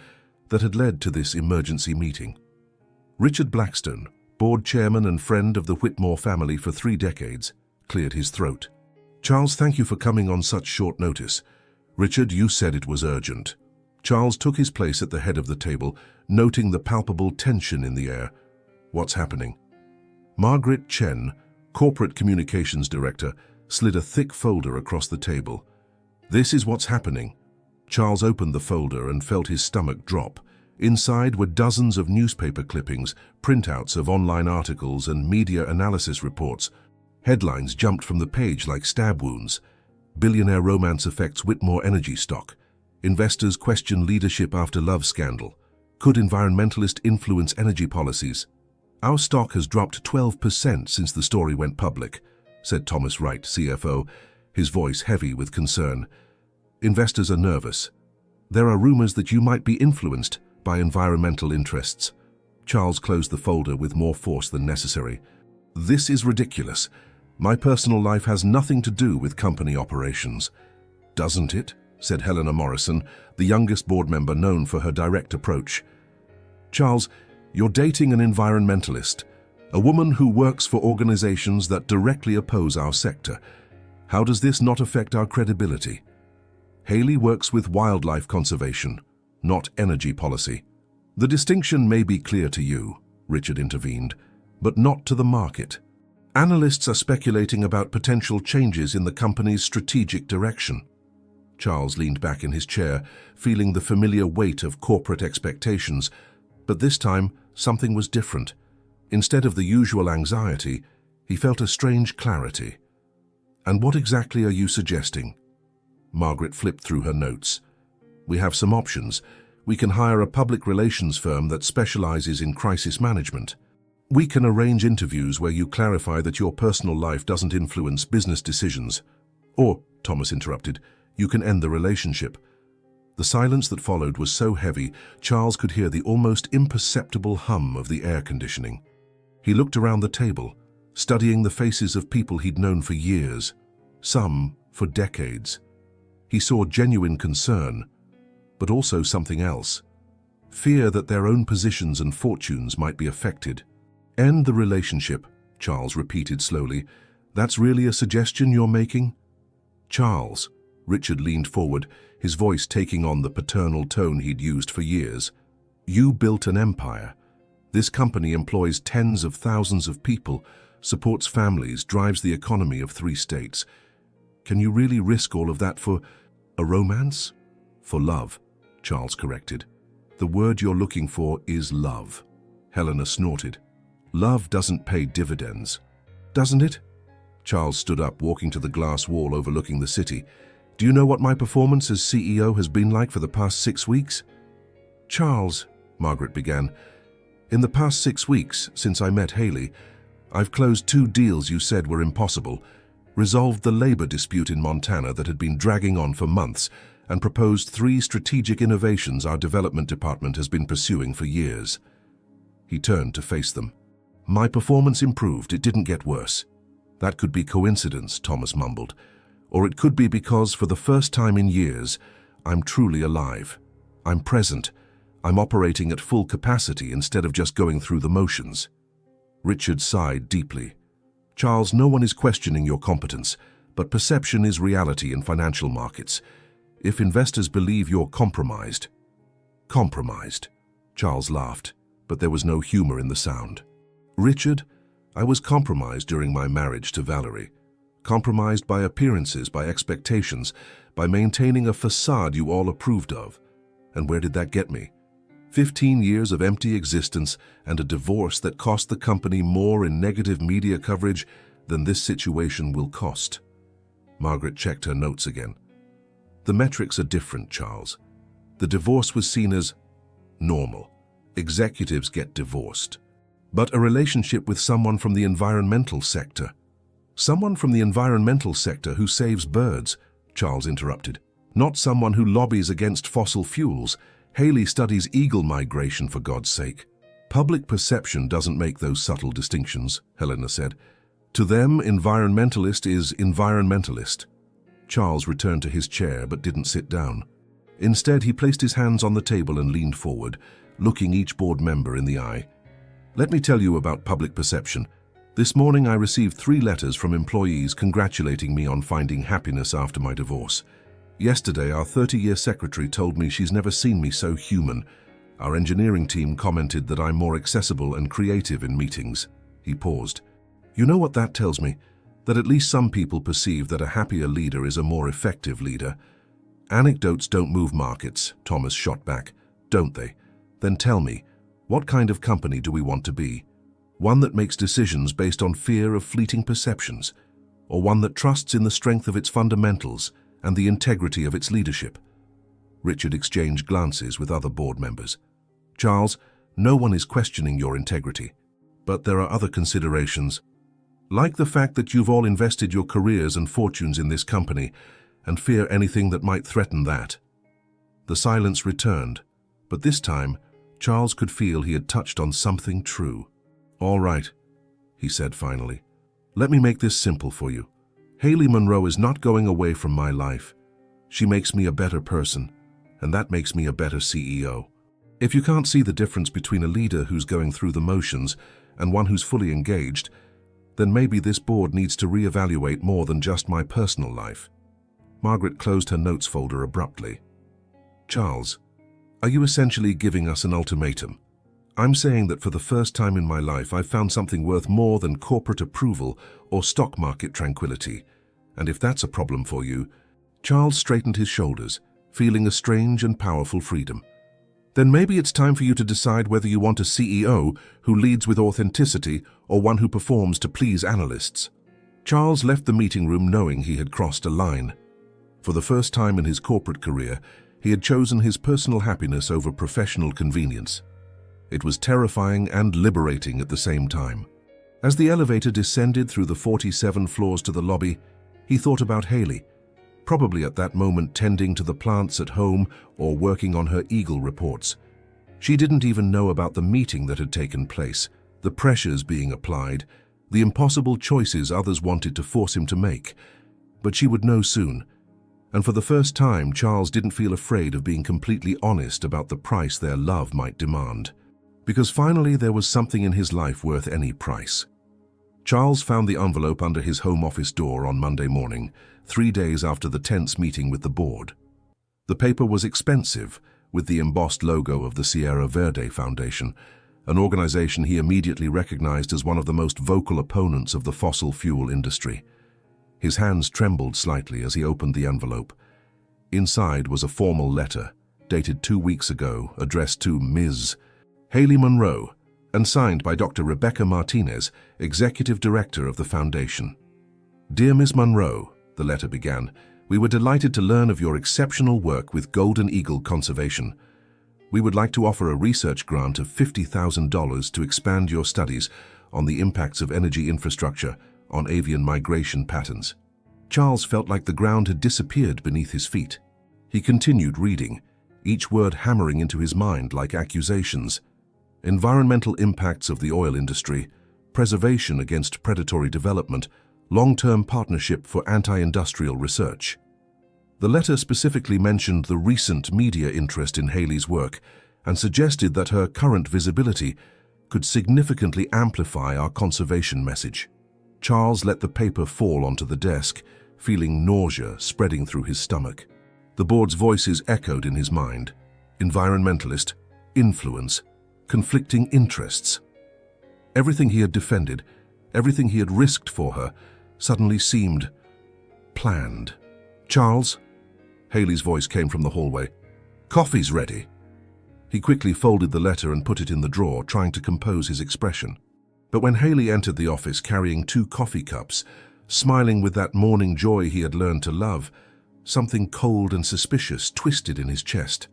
that had led to this emergency meeting. Richard Blackstone, board chairman and friend of the Whitmore family for 3 decades, cleared his throat. Charles, thank you for coming on such short notice. Richard, you said it was urgent. Charles took his place at the head of the table, noting the palpable tension in the air. What's happening? Margaret Chen, corporate communications director, slid a thick folder across the table. This is what's happening. Charles opened the folder and felt his stomach drop. Inside were dozens of newspaper clippings, printouts of online articles and media analysis reports. Headlines jumped from the page like stab wounds. Billionaire romance affects Whitmore energy stock. Investors question leadership after love scandal. Could environmentalist influence energy policies? Our stock has dropped 12% since the story went public, said Thomas Wright, CFO, his voice heavy with concern. Investors are nervous. There are rumors that you might be influenced by environmental interests. Charles closed the folder with more force than necessary. This is ridiculous. My personal life has nothing to do with company operations. Doesn't it? Said Helena Morrison, the youngest board member known for her direct approach. Charles, you're dating an environmentalist, a woman who works for organizations that directly oppose our sector. How does this not affect our credibility? Haley works with wildlife conservation, not energy policy. The distinction may be clear to you, Richard intervened, but not to the market. Analysts are speculating about potential changes in the company's strategic direction. Charles leaned back in his chair, feeling the familiar weight of corporate expectations, but this time something was different. Instead of the usual anxiety, he felt a strange clarity. "And what exactly are you suggesting?" Margaret flipped through her notes. "We have some options. We can hire a public relations firm that specializes in crisis management. We can arrange interviews where you clarify that your personal life doesn't influence business decisions. Or," Thomas interrupted, "you can end the relationship." The silence that followed was so heavy, Charles could hear the almost imperceptible hum of the air conditioning. He looked around the table, studying the faces of people he'd known for years, some for decades. He saw genuine concern, but also something else. Fear that their own positions and fortunes might be affected. "End the relationship," Charles repeated slowly. "That's really a suggestion you're making?" "Charles," Richard leaned forward, his voice taking on the paternal tone he'd used for years. "You built an empire. This company employs tens of thousands of people, supports families, drives the economy of 3 states. Can you really risk all of that for a romance?" "For love," Charles corrected. "The word you're looking for is love." Helena snorted. "Love doesn't pay dividends." "Doesn't it?" Charles stood up, walking to the glass wall overlooking the city. "Do you know what my performance as CEO has been like for the past 6 weeks?" "Charles," Margaret began, "in the past 6 weeks, since I met Haley, I've closed 2 deals you said were impossible, resolved the labor dispute in Montana that had been dragging on for months, and proposed 3 strategic innovations our development department has been pursuing for years." He turned to face them. "My performance improved, it didn't get worse." "That could be coincidence," Thomas mumbled. "Or it could be because, for the first time in years, I'm truly alive. I'm present. I'm operating at full capacity instead of just going through the motions." Richard sighed deeply. "Charles, no one is questioning your competence, but perception is reality in financial markets. If investors believe you're compromised—" "Compromised?" Charles laughed, but there was no humor in the sound. "Richard, I was compromised during my marriage to Valerie. Compromised by appearances, by expectations, by maintaining a facade you all approved of. And where did that get me? 15 years of empty existence and a divorce that cost the company more in negative media coverage than this situation will cost." Margaret checked her notes again. "The metrics are different, Charles. The divorce was seen as normal. Executives get divorced. But a relationship with someone from the environmental sector—" "Someone from the environmental sector who saves birds," Charles interrupted. "Not someone who lobbies against fossil fuels. Haley studies eagle migration, for God's sake." "Public perception doesn't make those subtle distinctions," Helena said. "To them, environmentalist is environmentalist." Charles returned to his chair but didn't sit down. Instead, he placed his hands on the table and leaned forward, looking each board member in the eye. "Let me tell you about public perception. This morning I received 3 letters from employees congratulating me on finding happiness after my divorce. Yesterday, our 30-year secretary told me she's never seen me so human. Our engineering team commented that I'm more accessible and creative in meetings." He paused. "You know what that tells me? That at least some people perceive that a happier leader is a more effective leader." "Anecdotes don't move markets," Thomas shot back. "Don't they? Then tell me, what kind of company do we want to be? One that makes decisions based on fear of fleeting perceptions, or one that trusts in the strength of its fundamentals and the integrity of its leadership?" Richard exchanged glances with other board members. "Charles, no one is questioning your integrity, but there are other considerations, like the fact that you've all invested your careers and fortunes in this company and fear anything that might threaten that." The silence returned, but this time Charles could feel he had touched on something true. "All right," he said finally. "Let me make this simple for you. Haley Monroe is not going away from my life. She makes me a better person, and that makes me a better CEO. If you can't see the difference between a leader who's going through the motions and one who's fully engaged, then maybe this board needs to reevaluate more than just my personal life." Margaret closed her notes folder abruptly. "Charles, Are you essentially giving us an ultimatum? I'm saying that for the first time in my life, I've found something worth more than corporate approval or stock market tranquility. And if that's a problem for you, Charles straightened his shoulders, feeling a strange and powerful freedom. Then maybe it's time for you to decide whether you want a CEO who leads with authenticity or one who performs to please analysts. Charles left the meeting room knowing he had crossed a line. For the first time in his corporate career, he had chosen his personal happiness over professional convenience. It was terrifying and liberating at the same time. As the elevator descended through the 47 floors to the lobby, he thought about Haley, probably at that moment tending to the plants at home or working on her Eagle reports. She didn't even know about the meeting that had taken place, the pressures being applied, the impossible choices others wanted to force him to make. But she would know soon. And for the first time, Charles didn't feel afraid of being completely honest about the price their love might demand. Because finally there was something in his life worth any price. Charles found the envelope under his home office door on Monday morning, 3 days after the tense meeting with the board. The paper was expensive, with the embossed logo of the Sierra Verde Foundation, an organization he immediately recognized as one of the most vocal opponents of the fossil fuel industry. His hands trembled slightly as he opened the envelope. Inside was a formal letter, dated 2 weeks ago, addressed to Ms. Haley Monroe, and signed by Dr. Rebecca Martinez, Executive Director of the Foundation. Dear Ms. Monroe, the letter began, we were delighted to learn of your exceptional work with Golden Eagle Conservation. We would like to offer a research grant of $50,000 to expand your studies on the impacts of energy infrastructure on avian migration patterns. Charles felt like the ground had disappeared beneath his feet. He continued reading, each word hammering into his mind like accusations. Environmental impacts of the oil industry, preservation against predatory development, long-term partnership for anti-industrial research. The letter specifically mentioned the recent media interest in Haley's work and suggested that her current visibility could significantly amplify our conservation message. Charles let the paper fall onto the desk, feeling nausea spreading through his stomach. The board's voices echoed in his mind. Environmentalist, influence, conflicting interests. Everything he had defended, everything he had risked for her, suddenly seemed planned. Charles? Haley's voice came from the hallway. Coffee's ready. He quickly folded the letter and put it in the drawer, trying to compose his expression. But when Haley entered the office carrying 2 coffee cups, smiling with that morning joy he had learned to love, something cold and suspicious twisted in his chest.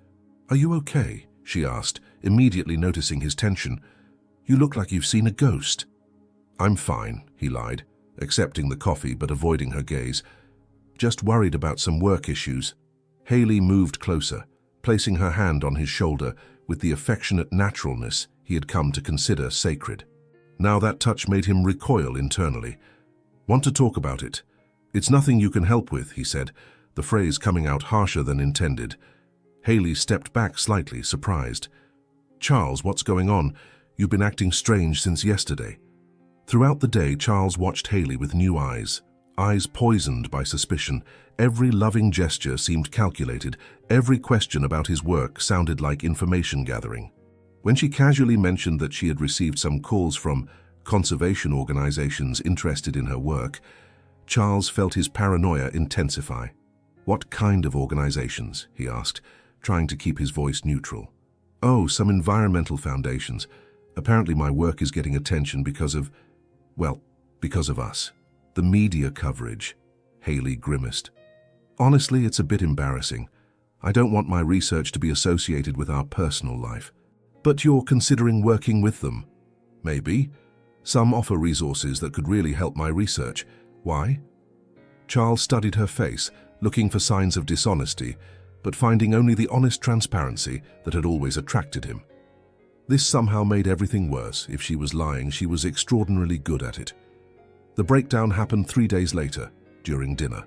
Are you okay? She asked, immediately noticing his tension. You look like you've seen a ghost. I'm fine, he lied, accepting the coffee but avoiding her gaze. Just worried about some work issues. Haley moved closer, placing her hand on his shoulder with the affectionate naturalness he had come to consider sacred. Now that touch made him recoil internally. Want to talk about it? It's nothing you can help with, he said, the phrase coming out harsher than intended. Haley stepped back slightly, surprised. Charles, what's going on? You've been acting strange since yesterday. Throughout the day, Charles watched Haley with new eyes poisoned by suspicion. Every loving gesture seemed calculated. Every question about his work sounded like information gathering. When she casually mentioned that she had received some calls from conservation organizations interested in her work, Charles felt his paranoia intensify. What kind of organizations? He asked, trying to keep his voice neutral. Oh, some environmental foundations. Apparently my work is getting attention because of us. The media coverage. Haley grimaced. Honestly, it's a bit embarrassing. I don't want my research to be associated with our personal life. But you're considering working with them? Maybe. Some offer resources that could really help my research. Why? Charles studied her face, looking for signs of dishonesty, but finding only the honest transparency that had always attracted him. This somehow made everything worse. If she was lying, she was extraordinarily good at it. The breakdown happened 3 days later, during dinner.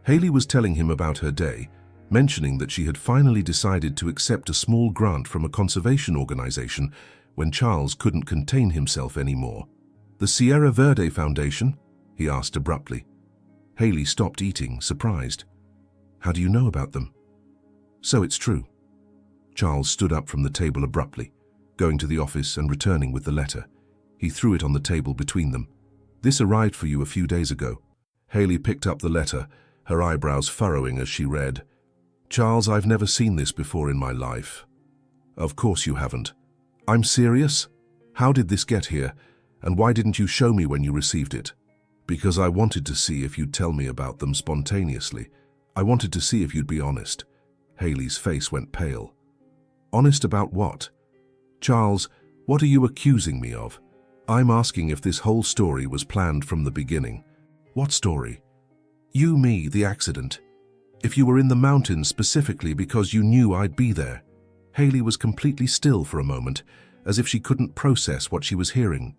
Haley was telling him about her day, mentioning that she had finally decided to accept a small grant from a conservation organization when Charles couldn't contain himself anymore. The Sierra Verde Foundation? He asked abruptly. Haley stopped eating, surprised. How do you know about them? So it's true. Charles stood up from the table abruptly, going to the office and returning with the letter. He threw it on the table between them. "This arrived for you a few days ago." Haley picked up the letter, her eyebrows furrowing as she read. "Charles, I've never seen this before in my life." "Of course you haven't." "I'm serious? How did this get here? And why didn't you show me when you received it?" "Because I wanted to see if you'd tell me about them spontaneously. I wanted to see if you'd be honest." Haley's face went pale. "Honest about what?" "Charles, what are you accusing me of?" "I'm asking if this whole story was planned from the beginning." "What story?" "You, me, the accident. If you were in the mountains specifically because you knew I'd be there." Haley was completely still for a moment, as if she couldn't process what she was hearing.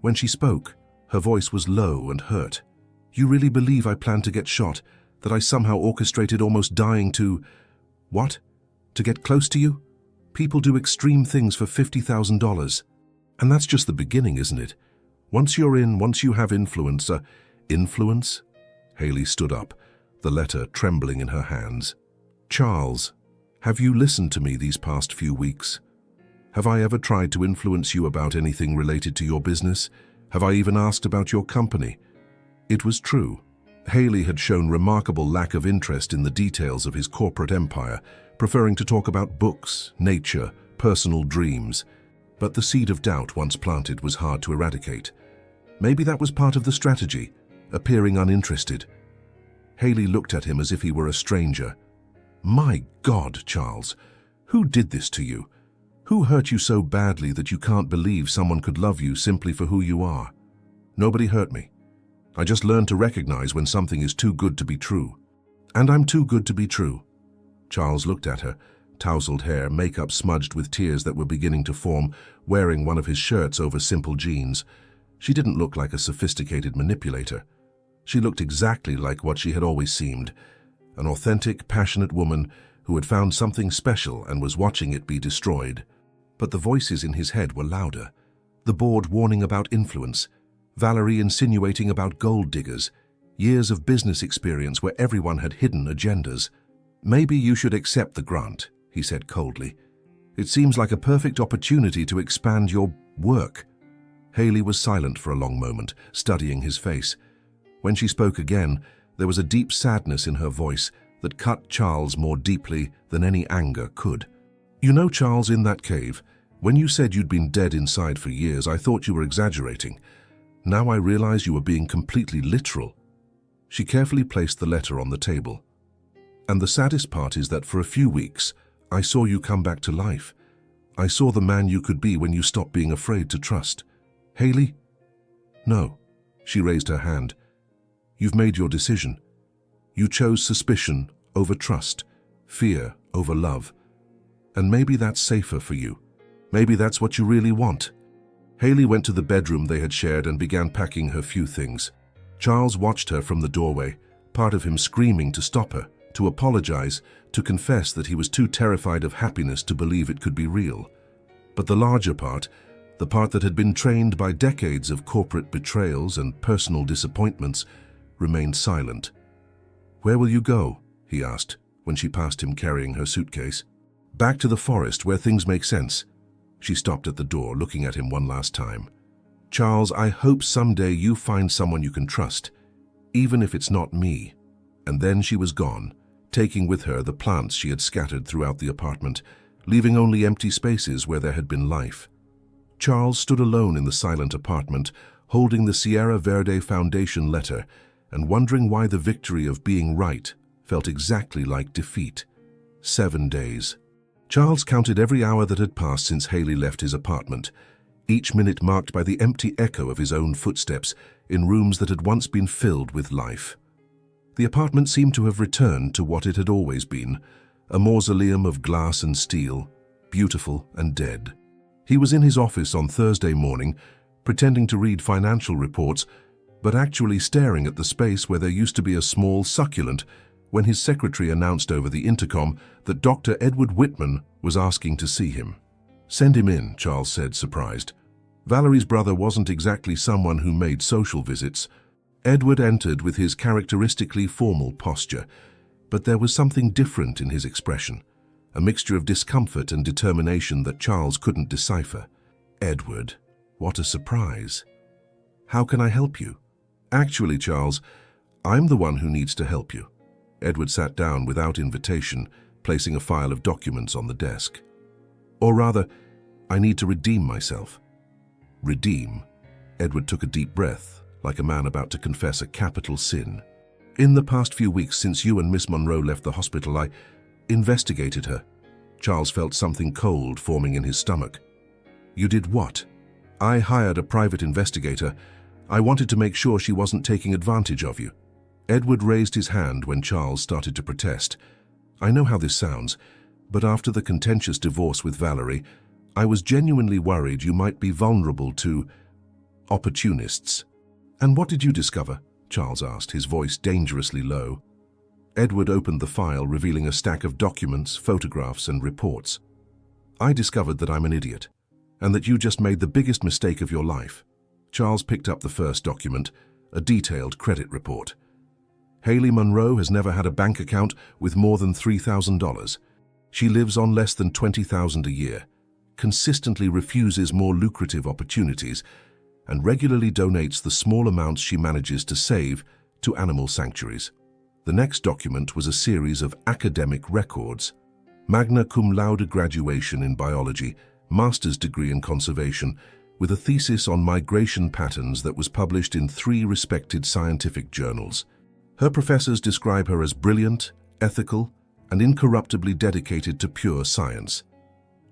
When she spoke, her voice was low and hurt. "You really believe I planned to get shot, that I somehow orchestrated almost dying to—" "What? To get close to you? People do extreme things for $50,000. And that's just the beginning, isn't it? Once you're in, once you have influence—" "Influence?" Haley stood up, the letter trembling in her hands. "Charles, have you listened to me these past few weeks? Have I ever tried to influence you about anything related to your business? Have I even asked about your company?" It was true. Haley had shown remarkable lack of interest in the details of his corporate empire, preferring to talk about books, nature, personal dreams. But the seed of doubt once planted was hard to eradicate. Maybe that was part of the strategy, appearing uninterested. Haley looked at him as if he were a stranger. "My God, Charles, who did this to you? Who hurt you so badly that you can't believe someone could love you simply for who you are?" "Nobody hurt me. I just learned to recognize when something is too good to be true. And I'm too good to be true." Charles looked at her, tousled hair, makeup smudged with tears that were beginning to form, wearing one of his shirts over simple jeans. She didn't look like a sophisticated manipulator. She looked exactly like what she had always seemed, an authentic, passionate woman who had found something special and was watching it be destroyed. But the voices in his head were louder. The board warning about influence, Valerie insinuating about gold diggers, years of business experience where everyone had hidden agendas. "Maybe you should accept the grant," he said coldly. "It seems like a perfect opportunity to expand your work." Haley was silent for a long moment, studying his face. When she spoke again, there was a deep sadness in her voice that cut Charles more deeply than any anger could. "You know, Charles, in that cave, when you said you'd been dead inside for years, I thought you were exaggerating. Now I realize you were being completely literal." She carefully placed the letter on the table. "And the saddest part is that for a few weeks, I saw you come back to life. I saw the man you could be when you stopped being afraid to trust." "Haley?" "No." She raised her hand. "You've made your decision. You chose suspicion over trust, fear over love. And maybe that's safer for you. Maybe that's what you really want." Haley went to the bedroom they had shared and began packing her few things. Charles watched her from the doorway, part of him screaming to stop her, to apologize, to confess that he was too terrified of happiness to believe it could be real. But the larger part, the part that had been trained by decades of corporate betrayals and personal disappointments, remained silent. "Where will you go?" he asked, when she passed him carrying her suitcase. "Back to the forest where things make sense." She stopped at the door, looking at him one last time. "Charles, I hope someday you find someone you can trust, even if it's not me." And then she was gone, taking with her the plants she had scattered throughout the apartment, leaving only empty spaces where there had been life. Charles stood alone in the silent apartment, holding the Sierra Verde Foundation letter and wondering why the victory of being right felt exactly like defeat. 7 days. Charles counted every hour that had passed since Haley left his apartment, each minute marked by the empty echo of his own footsteps in rooms that had once been filled with life. The apartment seemed to have returned to what it had always been, a mausoleum of glass and steel, beautiful and dead. He was in his office on Thursday morning, pretending to read financial reports, but actually staring at the space where there used to be a small succulent, when his secretary announced over the intercom that Dr. Edward Whitman was asking to see him. "Send him in," Charles said, surprised. Valerie's brother wasn't exactly someone who made social visits. Edward entered with his characteristically formal posture, but there was something different in his expression, a mixture of discomfort and determination that Charles couldn't decipher. "Edward, what a surprise. How can I help you?" "Actually, Charles, I'm the one who needs to help you." Edward sat down without invitation, placing a file of documents on the desk. "Or rather, I need to redeem myself." "Redeem?" Edward took a deep breath, like a man about to confess a capital sin. "In the past few weeks since you and Miss Monroe left the hospital, I investigated her." Charles felt something cold forming in his stomach. "You did what?" "I hired a private investigator. I wanted to make sure she wasn't taking advantage of you." Edward raised his hand when Charles started to protest. "I know how this sounds, but after the contentious divorce with Valerie, I was genuinely worried you might be vulnerable to opportunists." "And what did you discover?" Charles asked, his voice dangerously low. Edward opened the file, revealing a stack of documents, photographs, and reports. "I discovered that I'm an idiot, and that you just made the biggest mistake of your life." Charles picked up the first document, a detailed credit report. "Haley Monroe has never had a bank account with more than $3,000. She lives on less than $20,000 a year, consistently refuses more lucrative opportunities, and regularly donates the small amounts she manages to save to animal sanctuaries." The next document was a series of academic records: magna cum laude graduation in biology, master's degree in conservation, with a thesis on migration patterns that was published in 3 respected scientific journals. Her professors describe her as brilliant, ethical, and incorruptibly dedicated to pure science.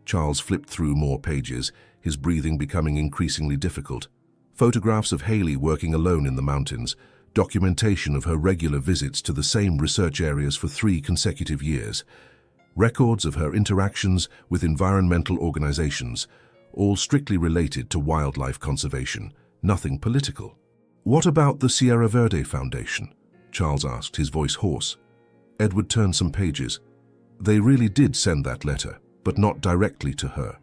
Charles flipped through more pages, his breathing becoming increasingly difficult. Photographs of Haley working alone in the mountains, documentation of her regular visits to the same research areas for 3 consecutive years, records of her interactions with environmental organizations, all strictly related to wildlife conservation, nothing political. "What about the Sierra Verde Foundation?" Charles asked, his voice hoarse. Edward turned some pages. "They really did send that letter, but not directly to her.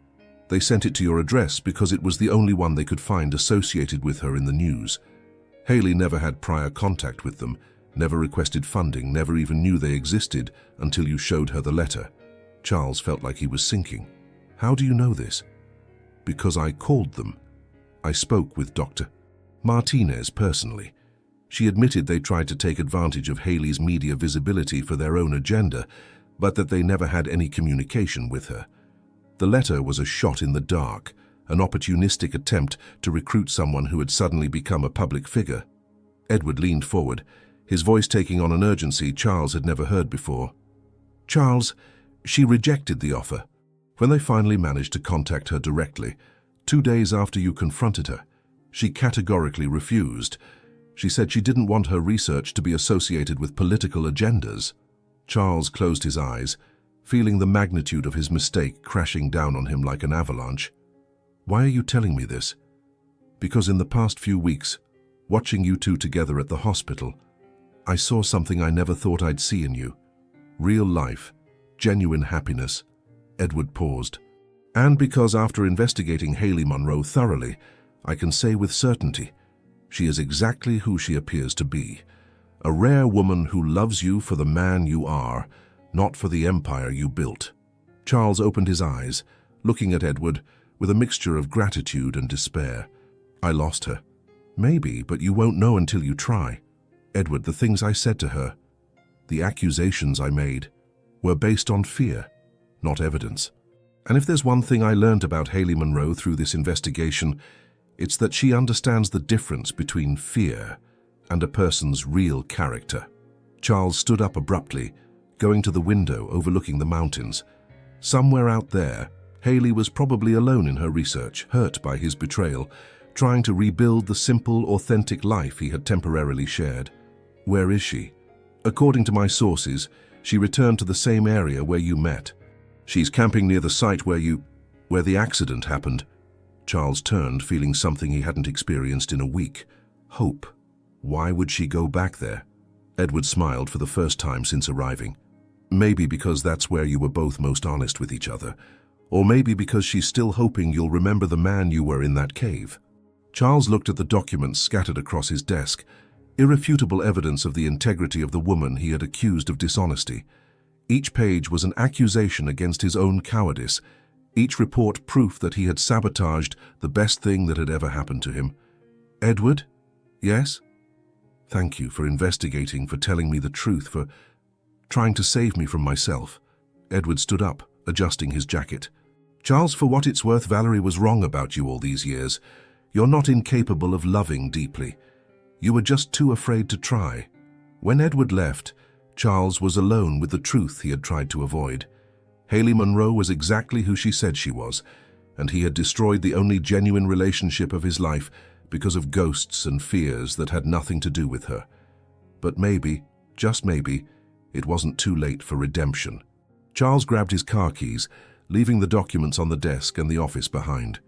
They sent it to your address because it was the only one they could find associated with her in the news. Haley never had prior contact with them, never requested funding, never even knew they existed until you showed her the letter." Charles felt like he was sinking. "How do you know this?" "Because I called them. I spoke with Dr. Martinez personally. She admitted they tried to take advantage of Haley's media visibility for their own agenda, but that they never had any communication with her. The letter was a shot in the dark, an opportunistic attempt to recruit someone who had suddenly become a public figure." Edward leaned forward, his voice taking on an urgency Charles had never heard before. "Charles, she rejected the offer. When they finally managed to contact her directly, 2 days after you confronted her, she categorically refused. She said she didn't want her research to be associated with political agendas." Charles closed his eyes, feeling the magnitude of his mistake crashing down on him like an avalanche. "Why are you telling me this?" "Because in the past few weeks, watching you 2 together at the hospital, I saw something I never thought I'd see in you. Real life, genuine happiness." Edward paused. "And because after investigating Haley Monroe thoroughly, I can say with certainty, she is exactly who she appears to be. A rare woman who loves you for the man you are, not for the empire you built." Charles opened his eyes, looking at Edward with a mixture of gratitude and despair. "I lost her." "Maybe, but you won't know until you try. Edward, the things I said to her, the accusations I made, were based on fear, not evidence. And if there's one thing I learned about Haley Monroe through this investigation, it's that she understands the difference between fear and a person's real character." Charles stood up abruptly, going to the window overlooking the mountains. Somewhere out there, Haley was probably alone in her research, hurt by his betrayal, trying to rebuild the simple, authentic life he had temporarily shared. "Where is she?" "According to my sources, she returned to the same area where you met. She's camping near the site where the accident happened." Charles turned, feeling something he hadn't experienced in a week. Hope. Why would she go back there? Edward smiled for the first time since arriving. "Maybe because that's where you were both most honest with each other. Or maybe because she's still hoping you'll remember the man you were in that cave." Charles looked at the documents scattered across his desk, irrefutable evidence of the integrity of the woman he had accused of dishonesty. Each page was an accusation against his own cowardice, each report proof that he had sabotaged the best thing that had ever happened to him. Edward? Yes? Thank you for investigating, for telling me the truth, for trying to save me from myself. Edward stood up, adjusting his jacket. Charles, for what it's worth, Valerie was wrong about you all these years. You're not incapable of loving deeply. You were just too afraid to try. When Edward left, Charles was alone with the truth he had tried to avoid. Haley Monroe was exactly who she said she was, and he had destroyed the only genuine relationship of his life because of ghosts and fears that had nothing to do with her. But maybe, just maybe, it wasn't too late for redemption. Charles grabbed his car keys, leaving the documents on the desk and the office behind.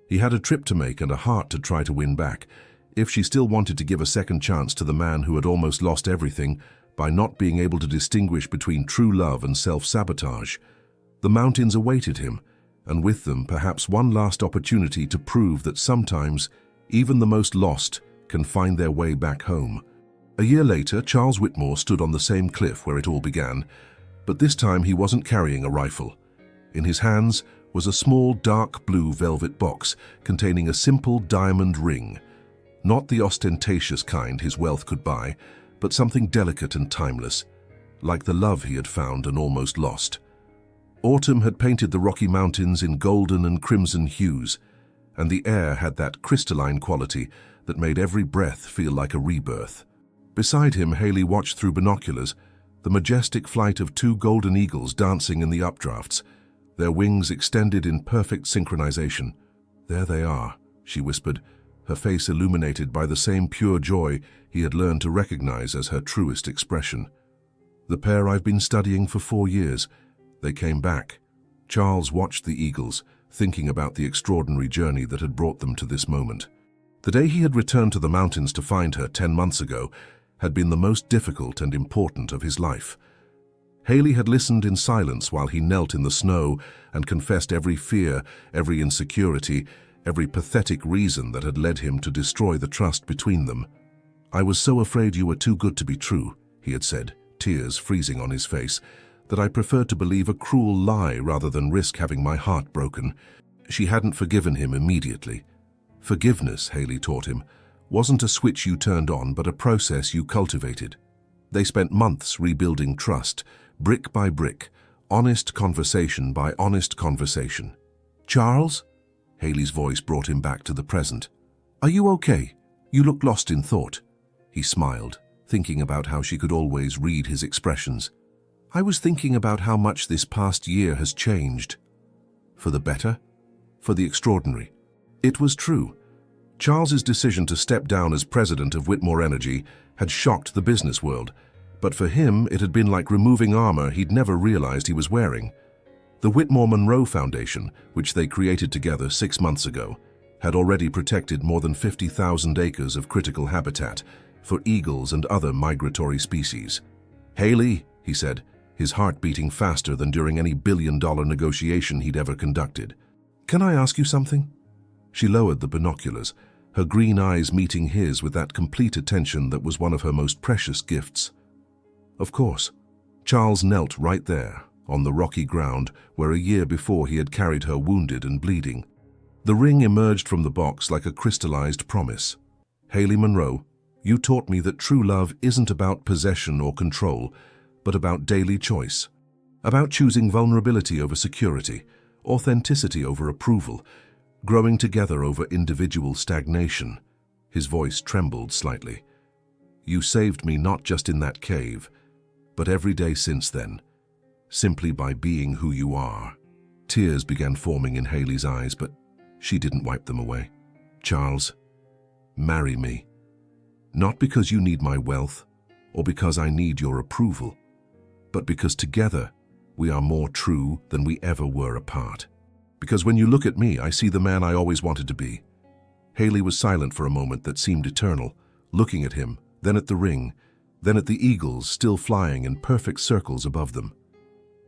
He had a trip to make and a heart to try to win back, if she still wanted to give a second chance to the man who had almost lost everything by not being able to distinguish between true love and self-sabotage. The mountains awaited him, and with them perhaps one last opportunity to prove that sometimes even the most lost can find their way back home. A year later, Charles Whitmore stood on the same cliff where it all began, but this time he wasn't carrying a rifle. In his hands was a small dark blue velvet box containing a simple diamond ring. Not the ostentatious kind his wealth could buy, but something delicate and timeless, like the love he had found and almost lost. Autumn had painted the Rocky Mountains in golden and crimson hues, and the air had that crystalline quality that made every breath feel like a rebirth. Beside him, Haley watched through binoculars the majestic flight of two golden eagles dancing in the updrafts, their wings extended in perfect synchronization. "There they are," she whispered, her face illuminated by the same pure joy he had learned to recognize as her truest expression. "The pair I've been studying for 4 years. They came back." Charles watched the eagles, thinking about the extraordinary journey that had brought them to this moment. The day he had returned to the mountains to find her 10 months ago had been the most difficult and important of his life. Haley had listened in silence while he knelt in the snow and confessed every fear, every insecurity, every pathetic reason that had led him to destroy the trust between them. "I was so afraid you were too good to be true," he had said, tears freezing on his face, "that I preferred to believe a cruel lie rather than risk having my heart broken." She hadn't forgiven him immediately. Forgiveness, Haley taught him, wasn't a switch you turned on, but a process you cultivated. They spent months rebuilding trust, brick by brick, honest conversation by honest conversation. "Charles?" Haley's voice brought him back to the present. "Are you okay? You look lost in thought." He smiled, thinking about how she could always read his expressions. "I was thinking about how much this past year has changed. For the better? For the extraordinary." It was true. Charles's decision to step down as president of Whitmore Energy had shocked the business world, but for him it had been like removing armor he'd never realized he was wearing. The Whitmore Monroe Foundation, which they created together 6 months ago, had already protected more than 50,000 acres of critical habitat for eagles and other migratory species. "Haley," he said, his heart beating faster than during any billion-dollar negotiation he'd ever conducted. "Can I ask you something?" She lowered the binoculars, her green eyes meeting his with that complete attention that was one of her most precious gifts. "Of course." Charles knelt right there, on the rocky ground where a year before he had carried her wounded and bleeding. The ring emerged from the box like a crystallized promise. "Haley Monroe, you taught me that true love isn't about possession or control, but about daily choice. About choosing vulnerability over security, authenticity over approval, growing together over individual stagnation." His voice trembled slightly. "You saved me not just in that cave, but every day since then, simply by being who you are." Tears began forming in Haley's eyes, but she didn't wipe them away. "Charles, marry me. Not because you need my wealth, or because I need your approval, but because together we are more true than we ever were apart. Because when you look at me, I see the man I always wanted to be." Haley was silent for a moment that seemed eternal, looking at him, then at the ring, then at the eagles still flying in perfect circles above them.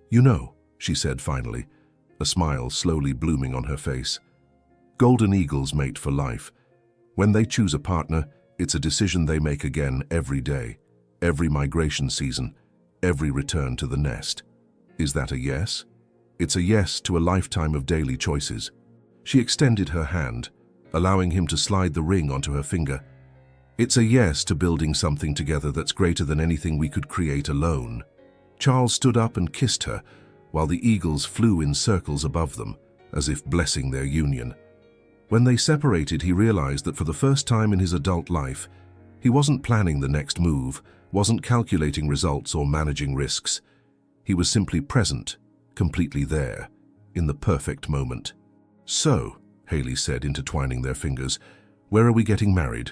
"You know," she said finally, a smile slowly blooming on her face, "golden eagles mate for life. When they choose a partner, it's a decision they make again every day, every migration season, every return to the nest. Is that a yes? It's a yes to a lifetime of daily choices. She extended her hand, allowing him to slide the ring onto her finger. It's a yes to building something together that's greater than anything we could create alone. Charles stood up and kissed her, while the eagles flew in circles above them, as if blessing their union. When they separated, he realized that for the first time in his adult life, he wasn't planning the next move, wasn't calculating results or managing risks. He was simply present, completely there, in the perfect moment. "So," Haley said, intertwining their fingers, "where are we getting married?"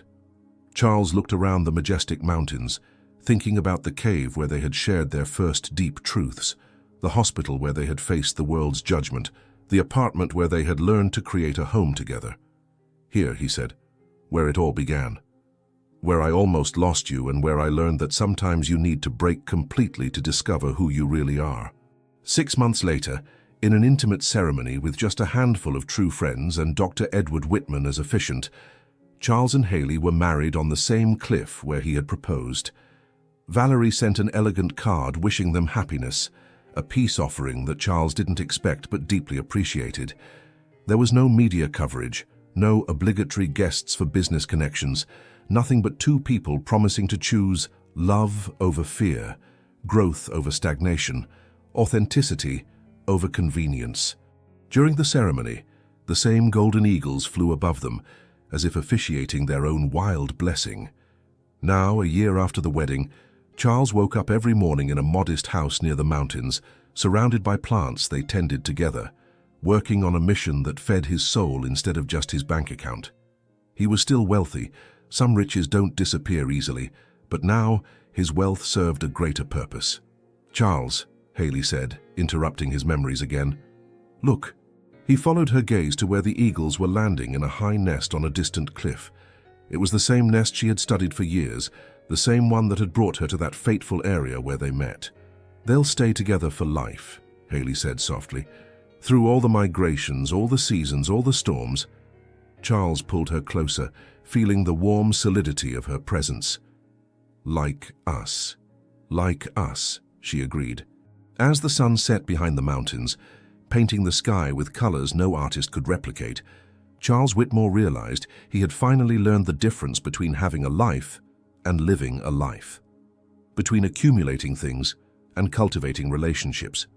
Charles looked around the majestic mountains, thinking about the cave where they had shared their first deep truths, the hospital where they had faced the world's judgment, the apartment where they had learned to create a home together. "Here," he said, "where it all began. Where I almost lost you and where I learned that sometimes you need to break completely to discover who you really are." 6 months later, in an intimate ceremony with just a handful of true friends and Dr. Edward Whitman as officiant, Charles and Haley were married on the same cliff where he had proposed. Valerie sent an elegant card wishing them happiness, a peace offering that Charles didn't expect but deeply appreciated. There was no media coverage, no obligatory guests for business connections, nothing but two people promising to choose love over fear, growth over stagnation, authenticity over convenience. During the ceremony, the same golden eagles flew above them, as if officiating their own wild blessing. Now, a year after the wedding, Charles woke up every morning in a modest house near the mountains, surrounded by plants they tended together, working on a mission that fed his soul instead of just his bank account. He was still wealthy. Some riches don't disappear easily, but now his wealth served a greater purpose. "Charles," Haley said, interrupting his memories again, "look." He followed her gaze to where the eagles were landing in a high nest on a distant cliff. It was the same nest she had studied for years, the same one that had brought her to that fateful area where they met. "They'll stay together for life," Haley said softly. "Through all the migrations, all the seasons, all the storms." Charles pulled her closer, feeling the warm solidity of her presence. Like us, she agreed. As the sun set behind the mountains, painting the sky with colors no artist could replicate, Charles Whitmore realized he had finally learned the difference between having a life and living a life, between accumulating things and cultivating relationships,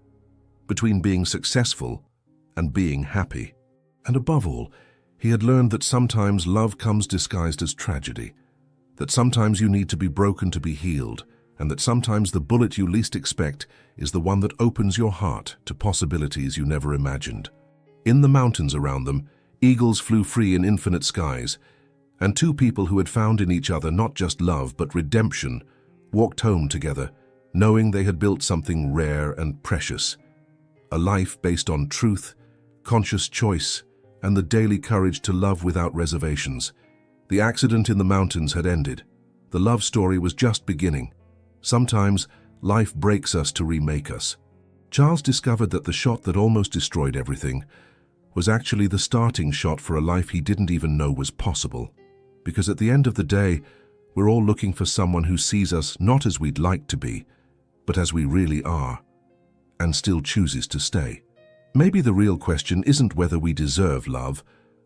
between being successful and being happy. And above all, he had learned that sometimes love comes disguised as tragedy, that sometimes you need to be broken to be healed, and that sometimes the bullet you least expect is the one that opens your heart to possibilities you never imagined. In the mountains around them, eagles flew free in infinite skies, and two people who had found in each other not just love but redemption walked home together, knowing they had built something rare and precious, a life based on truth, conscious choice, and the daily courage to love without reservations. The accident in the mountains had ended. The love story was just beginning. Sometimes, life breaks us to remake us. Charles discovered that the shot that almost destroyed everything was actually the starting shot for a life he didn't even know was possible. Because at the end of the day, we're all looking for someone who sees us not as we'd like to be, but as we really are, and still chooses to stay. Maybe the real question isn't whether we deserve love,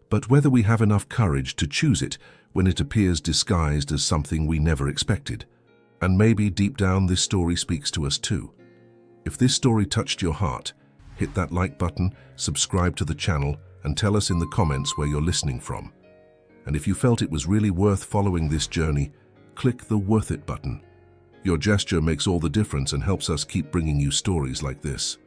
but whether we have enough courage to choose it when it appears disguised as something we never expected. And maybe deep down this story speaks to us too. If this story touched your heart, hit that like button, subscribe to the channel, and tell us in the comments where you're listening from. And if you felt it was really worth following this journey, click the Worth It button. Your gesture makes all the difference and helps us keep bringing you stories like this.